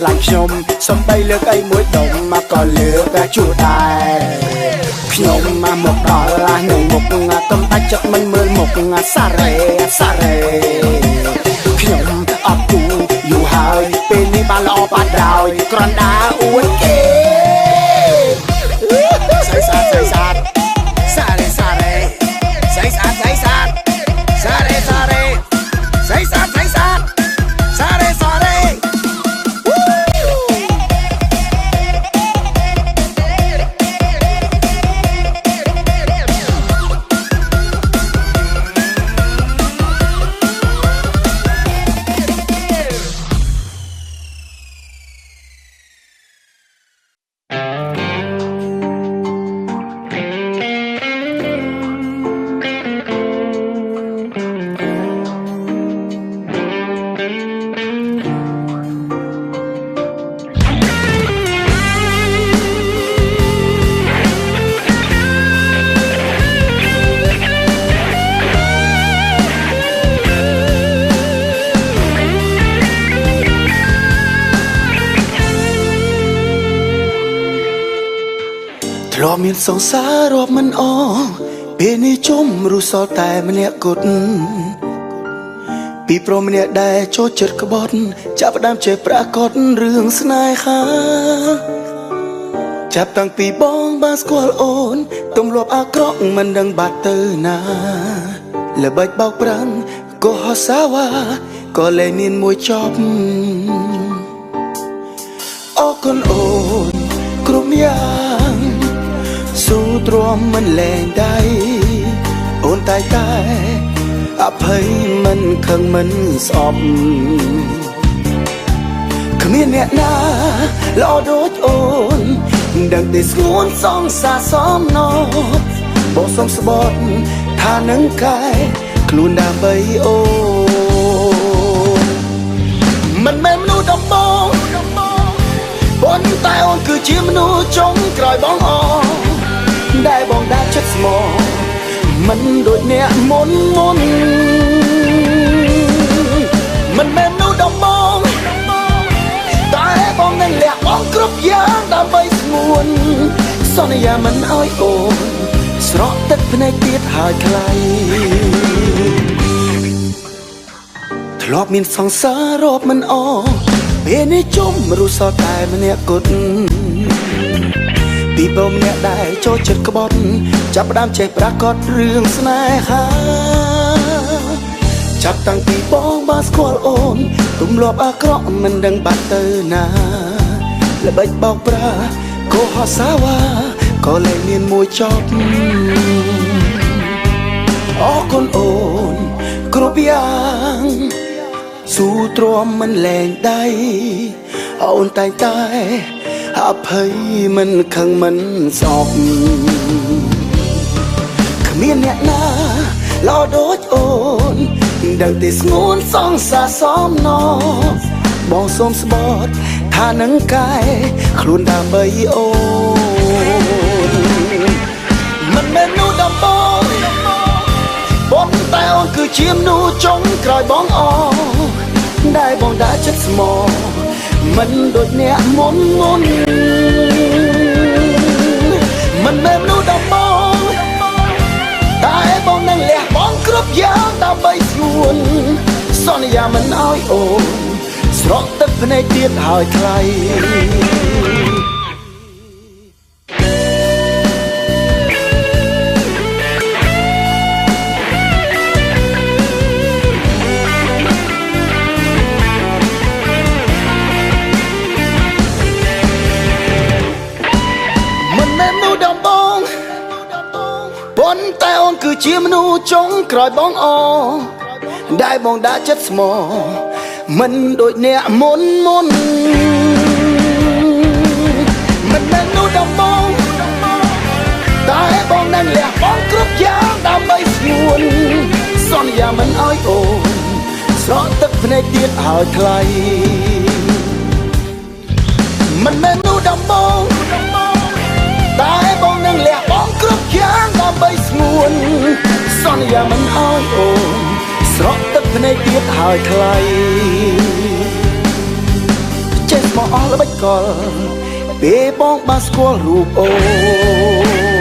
ឡាញ់ខ្ញុំសំបីលើកអីមួយដុំមកក៏លើកជួដែរខ្ញុំមកដល់នៅមុខកុំដាច់ចិត្តមិនមើលមុខសារ៉េខ្ញុំអត់គូយូរហើយពេលនេះបានល្អបាត់ដោយគ្រាន់តែអួតគេធ្លាប់មានសង្សាររាប់មិនអស់ពេលនេះជុំរស់សល់តែម្នាក់គត់ពីព្រមម្នាក់ដែលចូលចិត្តក្បត់ចាប់ផ្ដើមចេះប្រាកដរឿងស្នេហាចាប់តាំងពីបងបានស្គាល់អូនទម្លាប់អាក្រក់មិនដឹងបាត់ទៅណាល្បិចបោកប្រាំកុហកសាវ៉ាក៏លែងមានមួយចប់អរគុណអូនគ្រប់យ៉ាងស៊ូទ្រាំមិនលែងដៃអូនតែអភ័យមិនខឹងមិនស្អប់គ្មានអ្នកណាល្អដូចអូនដឹងតែស្ងួនសងសាសមណោបងសុំស្បត់ថានឹងកែខ្លួនដើម្បីអូនមិនមែនមនុស្សដំបងប៉ុន្តែអូនគឺជាមនុស្សចុងក្រោយបងអដែលបងដាក់ចិត្តស្មោះមិនដូចអ្នកមុនមិនមែនមនុស្សដំបងតែបងនឹងលះបង់គ្រប់យ៉ាងដើម្បីស្ងួនសន្យាមិនឲ្យអូនស្រក់ទឹកភ្នែកទៀតហើយថ្លៃធ្លាប់មានសង្សាររាប់មិនអស់ពេលនេះជុំរស់សល់តែម្នាក់គត់ពីព្រមអ្នកដែលចូលចិត្តក្បត់ចាប់ផ្ដើមចេះប្រាកដរឿងស្នេហាចាប់តាំងពីបងបានស្គាល់អូនទម្លាប់អាក្រក់មិនដឹងបាត់ទៅណាល្បិចបោកប្រាកុហកសាវ៉ាក៏លែងមានមួយចប់អរគុណអូនគ្រប់យ៉ាងស៊ូទ្រាំមិនលែងដៃអូនតែអភ័យមិនខឹងមិនស្អប់គ្មានអ្នកណាល្អដូចអូនដឹងតែស្ងួនសងសាសមណោបងសូមស្បត់ថានឹងកែខ្លួនដើម្បីអូនមិនមែនមនុស្សដំបងប៉ុន្តែអូនគឺជាមនុស្សចុងក្រោយបងអដែលបងដាក់ចិត្តស្មោះមិនដូចអ្នកមុនមិនមែនមនុស្សដំបងតែបងនឹងលះបង់គ្រប់យ៉ាងដើម្បីស្ងួនសន្យាមិនឲ្យអូនស្រក់ទឹកភ្នែកទៀតហើយថ្លៃ គឺជាមនុស្សចុងក្រោយបងអដែលបងដាក់ចិត្តស្មោះ មិនដូចអ្នកមុនមិនមែននោះដំបងតែបងនឹងលះបង់គ្រប់យ៉ាងដើម្បីស្ងួនសន្យាមិនអោយអូនស្រក់ទឹកភ្នែកទៀតហើយថ្លៃមិនមែននោះដំបងតែបងនឹងលះបង់គ្រប់យ៉ាងដើម្បីស្ងួនសន្យាមិនអោយអូនស្រក់ទឹកភ្នែកទៀតហើយថ្លៃចេះមកអស់ល្បិចកលពេលបងបានស្គាល់រូបអូន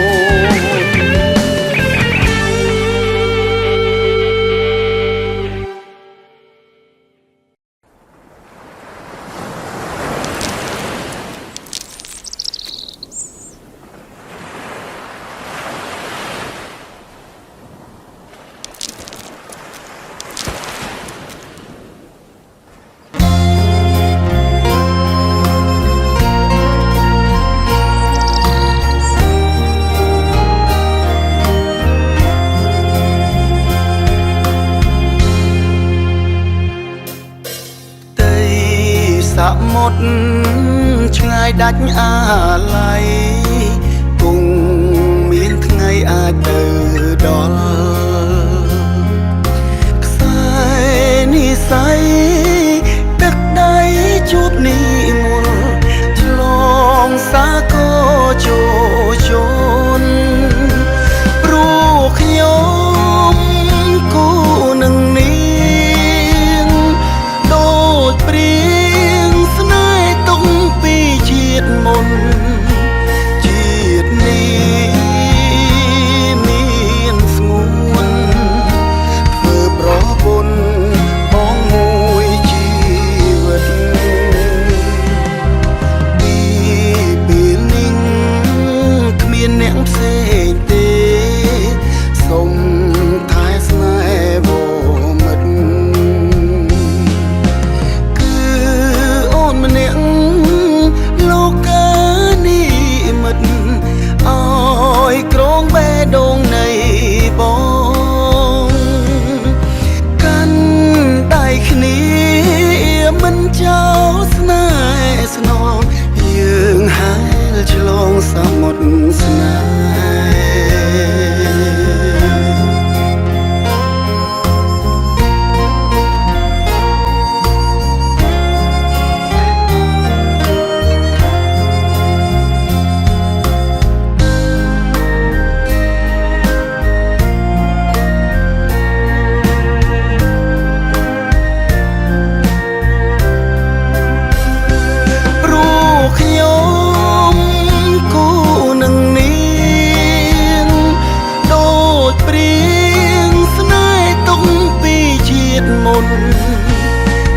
សមុទ្រឆ្ងាយដាច់អាឡ័យគង់មានថ្ងៃអាចទៅដល់ខ្សែនិស័យទឹកដីជួបនីមូលឆ្លងសាគរជោជនព្រោះខ្ញុំគូនឹងនាងដូចព្រាមុនជាតិនេះមានស្ងួនធ្វើប្រពន្ធបងមួយជីវិតពីពេលនេះគ្មានអ្នកផ្សេងទេសូមថែស្នេហ៍បងមិត្តគឺអូនម្នាក់អើយក្រងបេះដូងនៃបងកាន់ដៃគ្នាមិនចោលស្នេហ៍ស្នងយើងហែលឆ្លងសមុទ្រស្នេហ៍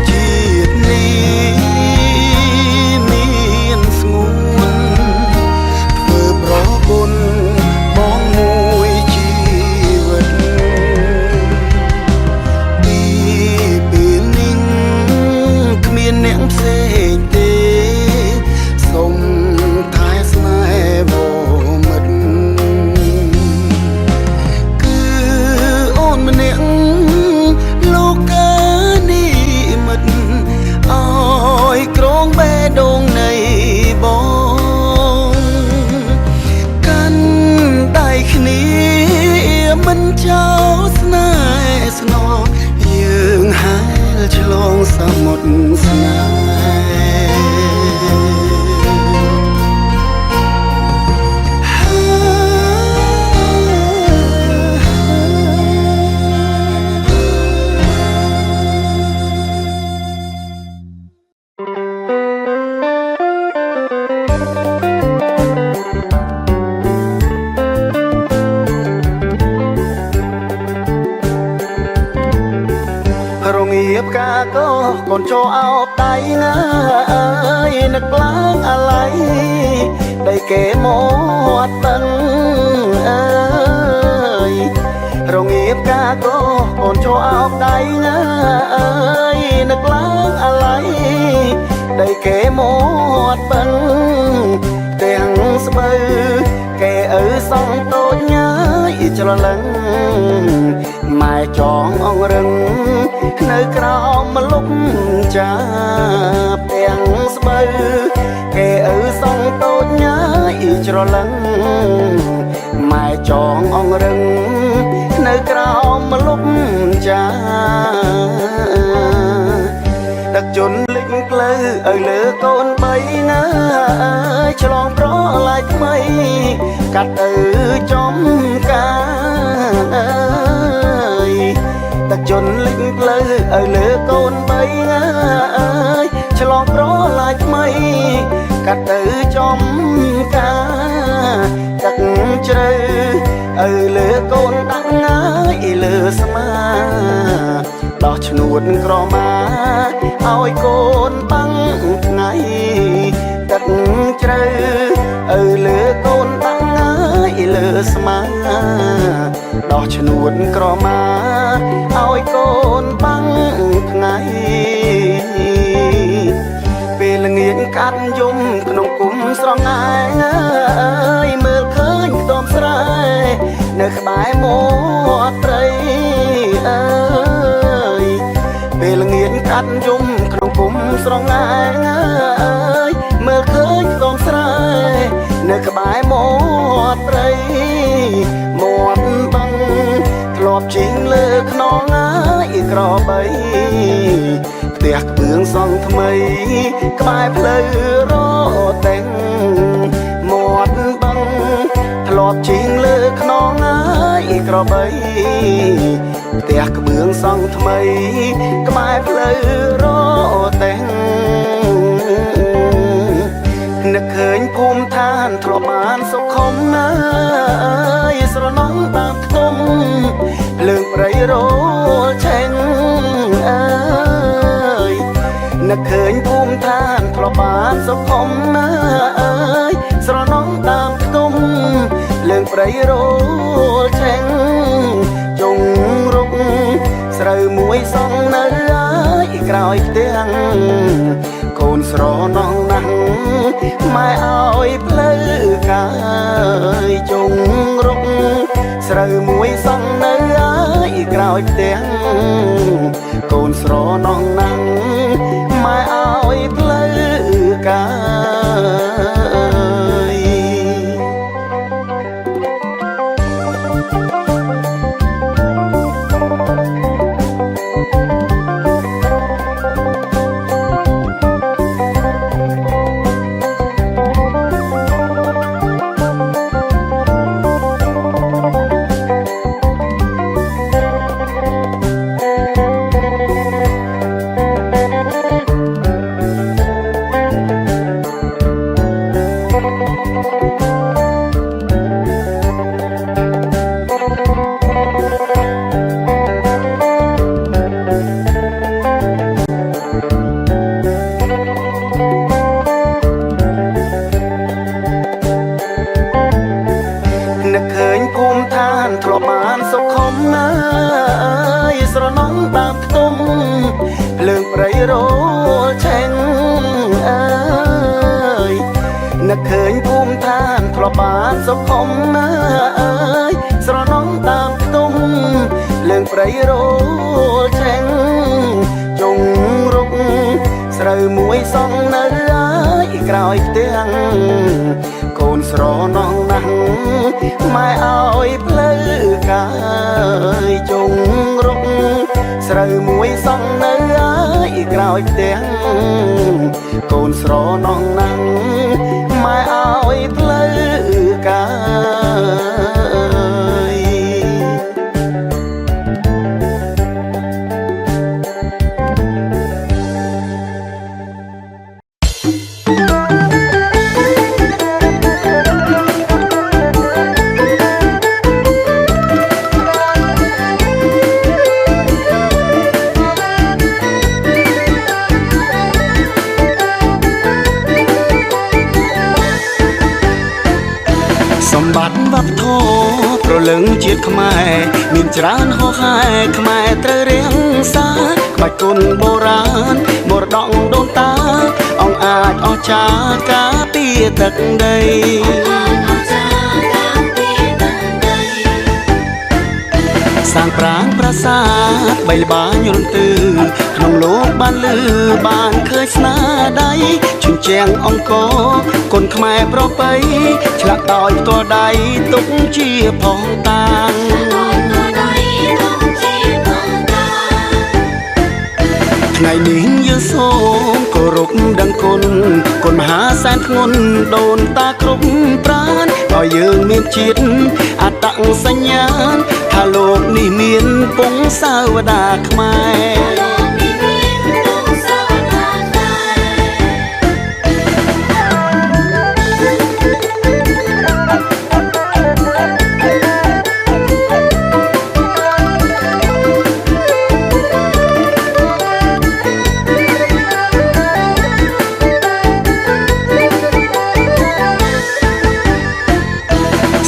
ជាតិនេះមានស្ងួនធ្វើប្រពន្ធបងមួយជីវិតពីពេលនេះគ្មានអ្នកផ្សេងទេសូមថែស្នេហ៍បងមិត្តគឺអូនម្នាក់អើយក្រងបេះដូងនៃបងកាន់ដៃគ្នាមិនចោលស្នេហ៍ស្នងយើងហែលឆ្លងសមុទ្រស្នេហ៍ផ្កាកោកូនចូលអោបដៃណាអើយនឹកឡើងអាឡ័យដីគេមកតឹងអើយរងាផ្កាកោកូនចូលអោបដៃណាអើយនឹកឡើងអាឡ័យដីគេមកតឹងទាំងស្បូវគេឪសងតូចញ៉ាយច្រឡឹងម៉ែចងអងរឹងនៅក្រោមម្ល លុបចាទាំងស្បូវគេសងតូចញ៉ាយច្រឡឹងម៉ែចងអងរឹងនៅក្រោមលុបចាដឹកជន់លិចផ្លូវឲ្យលើកូនបីណាឆ្លងប្រឡាយថ្មីកាត់ទៅចំការដឹកជន់លិចផ្លូវឲ្យលើកូនបីណាឆ្លងប្រឡាយថ្មីកាត់ទៅចំការទឹកជ្រៅឲ្យលើកូនដាក់ងាយលើស្មាដោះឈ្នួតក្រមាឲ្យកូនបាំងថ្ងៃទឹកជ្រៅឲ្យលើកូនដាក់ងាយលើស្មាដោះឈ្នួតក្រមាឲ្យកូនបាំងថ្ងៃពេលល្ងាចកាត់យំក្នុងគុំស្រងឯងមើលឃើញខ្ទមស្រែនៅក្បែរមាត់ត្រីអើយពេលល្ងាចកាត់យំក្នុងគុំស្រងឯងមើលឃើញខ្ទមស្រែនៅក្បែរមាត់ត្រីមាត់បឹងធ្លាប់ជីងលើខ្នងក្របីផ្ទះក្បឿងសង់ថ្មីក្បែរផ្លូវរតែងមាត់បឹងធ្លាប់ជីងលើខ្នងក្របីផ្ទះក្បឿងសង់ថ្មីក្បែរផ្លូវរតែងនឹកឃើញភូមិឋានធ្លាប់បានសុខុមស្រណងតាមខ្ទមភ្លើងប្រៃរលឆេងអើយនឹកឃើញភូមិឋានធ្លាប់បានសុខុមស្រណងតាមខ្ទមភ្លើងប្រៃរលឆេងជុងរុកស្រូវមួយសង់នៅក្រោយផ្ទាំងកូនស្រណងណាស់ម៉ែឲ្យផ្លូវកាយជុងរុកស្រូវមួយសង់នៅក្រោយផ្ទាំងកូនស្រណងណាស់ម៉ែឲ្យផ្លូវកាយស្រណងតាមខ្ទមភ្លើងប្រៃរលឆេងអើយនឹកឃើញភូមិឋានធ្លាប់បានសុខុមស្រណងតាមខ្ទមភ្លើងប្រៃរលឆេងជុងរុកស្រូវមួយសង់នៅក្រោយផ្ទាំងកូនស្រណងណាស់ម៉ែឲ្យផ្លូវកាយជុងរុកស្រូវមួយសង់នៅក្រោយផ្ទាំងកូនស្រណងណាស់ម៉ែឲ្យផ្លូវកាយសម្បត្តិវប្បធម៌ប្រលឹងជាតិខ្មែរមានច្រើនហោហែខ្មែរត្រូវរៀងសាក្បាច់គុនបុរាណមរតកដូនតាអង្គអាចអស្ចារ្យការពារទឹកដីស សាងប្រាង្គប្រាសាទបីល្បាញរន្ទឺក្នុងលោកបានលឺបានឃើញស្នាដៃជញ្ជាំងអង្គរគុនខ្មែរប្រពៃឆ្លាក់ដោយផ្ទាល់ដៃទុកជាផងតាងថ្ងៃនេះយើងសូមគោរពដឹងគុណគុណមហាសែនធ្ងន់ដូនតាគ្រប់ប្រាណឲ្យយើងមានជាតិអត្តសញ្ញាណថាលោកនេះមានពងសាវតាខ្មែរ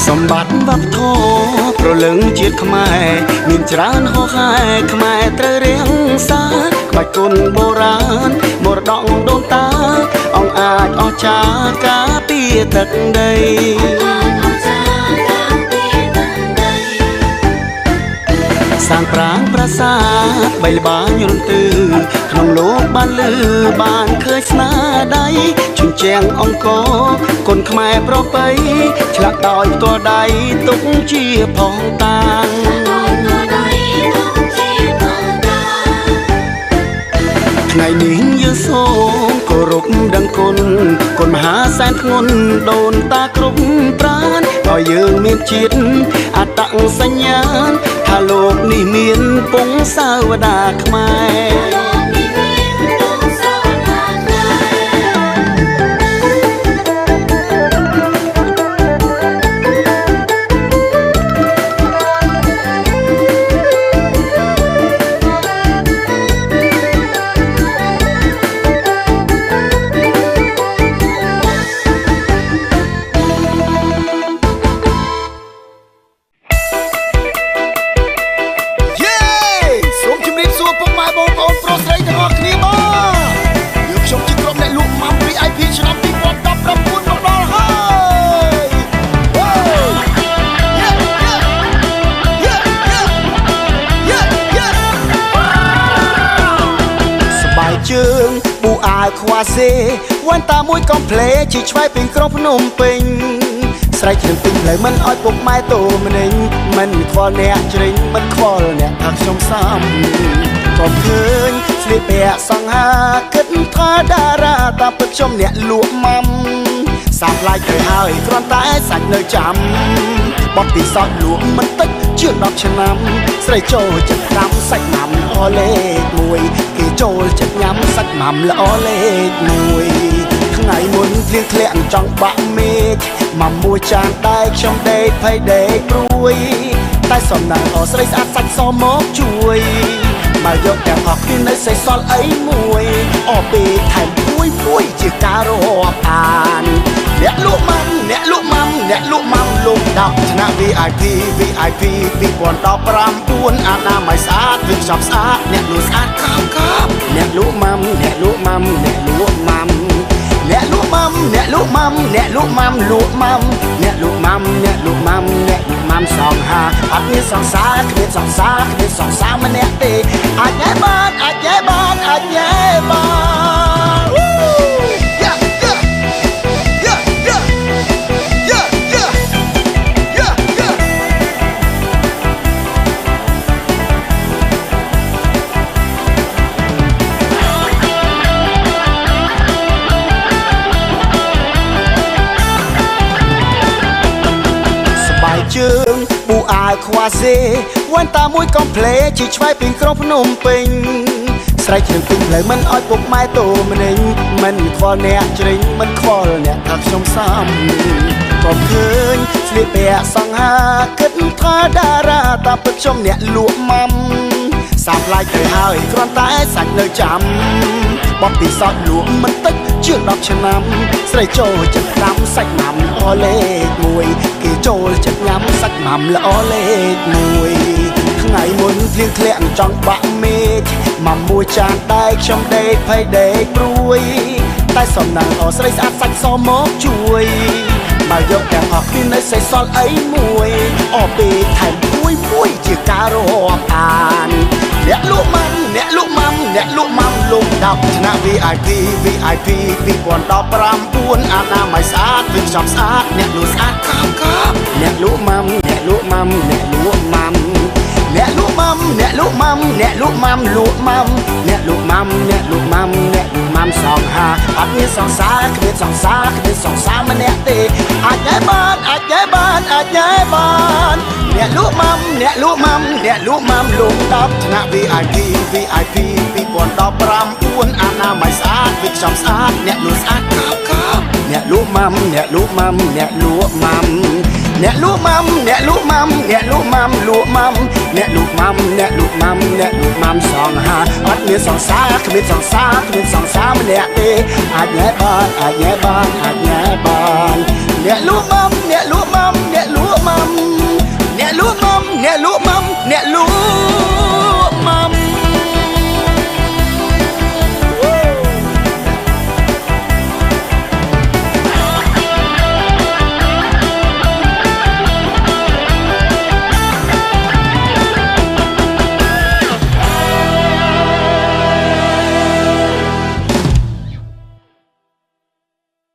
សម្បត្តិវប្បធម៌ប្រលឹងជាតិខ្មែរមានច្រើនហោហែខ្មែរត្រូវរៀងសាក្បាច់គុណបុរាណមរតកដូនតាអង្គអាចអស្ចារ្យការពារទឹកដីសាងប្រាង្គប្រាសាទបីល្បាញរន្ទឺក្នុងលោកបានលឺបានឃើញស្នាដៃជញ្ជាំងអង្គរគុនខ្មែរប្រពៃឆ្លាក់ដោយផ្ទាល់ដៃទុកជាផងតាងថ្ងៃនេះយើងសូមគោរពដឹងគុណគុណមហាសែនធ្ងន់ដូនតាគ្រប់ប្រាណឲ្យយើងមានជាតិអត្តសញ្ញាណថាលោកនេះមានពងសាវតាខ្មែរប៊ូអាវខ្វ៉ាសេវ៉ាន់តាមួយកំភ្លេជីឆ្វែពីក្រុងភ្នំពេញស្រែកខ្ញុំពេញផ្លូវមិនអោយពុកម៉ែតូម្នេញមិនខ្វល់អ្នកជ្រិញមិនខ្វល់អ្នកថាខ្ញុំសំក៏ឃើញស្លៀកពាក់សង្ហាគិតថាតារាតាពិតខ្ញុំអ្នកលក់ម៉ាំសាប់ឡាយទៅហើយគ្រាន់តែសាច់នៅចាំបបពិសោធន៍លក់មិនតិចជាង10ឆ្នាំស្រីចូលចិត្តតាមសាច់ម៉ាំល្អលេខ1គេចូលចិត្តញ៉ាំសាច់ម៉ាំល្អលេខ1ថ្ងៃមុនភ្លៀងធ្លាក់ចង់បាក់មេឃម៉ាំមួយចានដែរខ្ញុំដេកភ័យដេកព្រួយតែសំណាងអស្រីស្អាតសាច់សមកជួយមកយកទាំងអស់គ្នានៅសេះសល់អីមួយអពេលថែមមួយជាការរាប់អានអ្នកលក់ម៉ាំអ្នកលក់ម៉ាំអ្នកលក់ម៉ាំលោក10ឆ្នាំ VIP 2019អាណាម័យស្អាតវាខ្ចប់ស្អាតអ្នកលក់ស្អាតខាប់អ្នកលក់ម៉ាំអ្នកលក់ម៉ាំអ្នកលក់ម៉ាំអ្នកលក់ម៉ាំអ្នកលក់ម៉ាំអ្នកលក់ម៉ាំលក់ម៉ាំអ្នកលក់ម៉ាំអ្នកលក់ម៉ាំអ្នកលក់ម៉ាំសងហាអត់មានសង្សារគ្មានសង្សារគ្មានសង្សារម្នាក់ទេអាចញ៉ែបានអាចញ៉ែបានអាចញ៉ែបានជើងប៊ូអាវខ្វ៉ាសេវ៉ាន់តាមួយកំភ្លេជីឆ្វែពីក្រុងភ្នំពេញស្រែកខ្ញុំពេញផ្លូវមិនអោយពុកម៉ែតូម្នេញមិនខ្វល់អ្នកជ្រិញមិនខ្វល់អ្នកថាខ្ញុំសំក៏ឃើញស្លៀកពាក់សង្ហាគិតថាតារាតាពិតខ្ញុំអ្នកលក់ម៉ាំសាប់ឡាយទៅហើយគ្រាន់តែសាច់នៅចាំបបពិសោធន៍លក់មិនតិចជាង10ឆ្នាំស្រីចូលចិត្តតាមសាច់ម៉ាំល្អលេខ1គេចូលចិត្តញ៉ាំសាច់ម៉ាំល្អលេខ1ថ្ងៃមុនភ្លៀងធ្លាក់ចង់បាក់មេឃម៉ាំមួយចានដែរខ្ញុំដេកភ័យដេកព្រួយតែសំណាងអស្រីស្អាតសាច់សមកជួយ បើយកទាំងអស់គ្នានៅសេសសល់អីមួយអពេលថែមមួយជាការរាប់អានអ្នកលក់ម៉ាំអ្នកលក់ម៉ាំអ្នកលក់ម៉ាំលំដាប់ថ្នាក់ VIP 2019អាណាម័យស្អាតវិញចំស្អាតអ្នកលក់ស្អាតកាបអ្នកលក់ម៉ាំអ្នកលក់ម៉ាំអ្នកលក់ម៉ាំអ្នកលក់ម៉ាំអ្នកលក់ម៉ាំអ្នកលក់ម៉ាំលក់ម៉ាំអ្នកលក់ម៉ាំអ្នកលក់ម៉ាំអ្នកលក់ម៉ាំសងហាអត់មានសងសាគ្មានសងសាម្នាក់ទេអាចញ៉ែបានអ្នកលក់ម៉ាំអ្នកលក់ម៉ាំអ្នកលក់ម៉ាំលក់10ថ្នាក់ VIP 2019អាណាម័យស្អាតវិញចំស្អាតអ្នកលក់ស្អាតកាបអ្នកលក់ម៉ាំអ្នកលក់ម៉ាំអ្នកលក់ម៉ាំអ្នកលក់ម៉ាំអ្នកលក់ម៉ាំអ្នកលក់ម៉ាំលក់ម៉ាំអ្នកលក់ម៉ាំអ្នកលក់ម៉ាំអ្នកលក់ម៉ាំសងហាអត់មានសងសាគ្មានសងសាម្នាក់ទេអាចញ៉ែបានអ្នកលក់ម៉ាំអ្នកលក់ម៉ាំអ្នកលក់ម៉ាំអ្នកលក់ម៉ាំអ្នកលក់ម៉ាំអ្នកលក់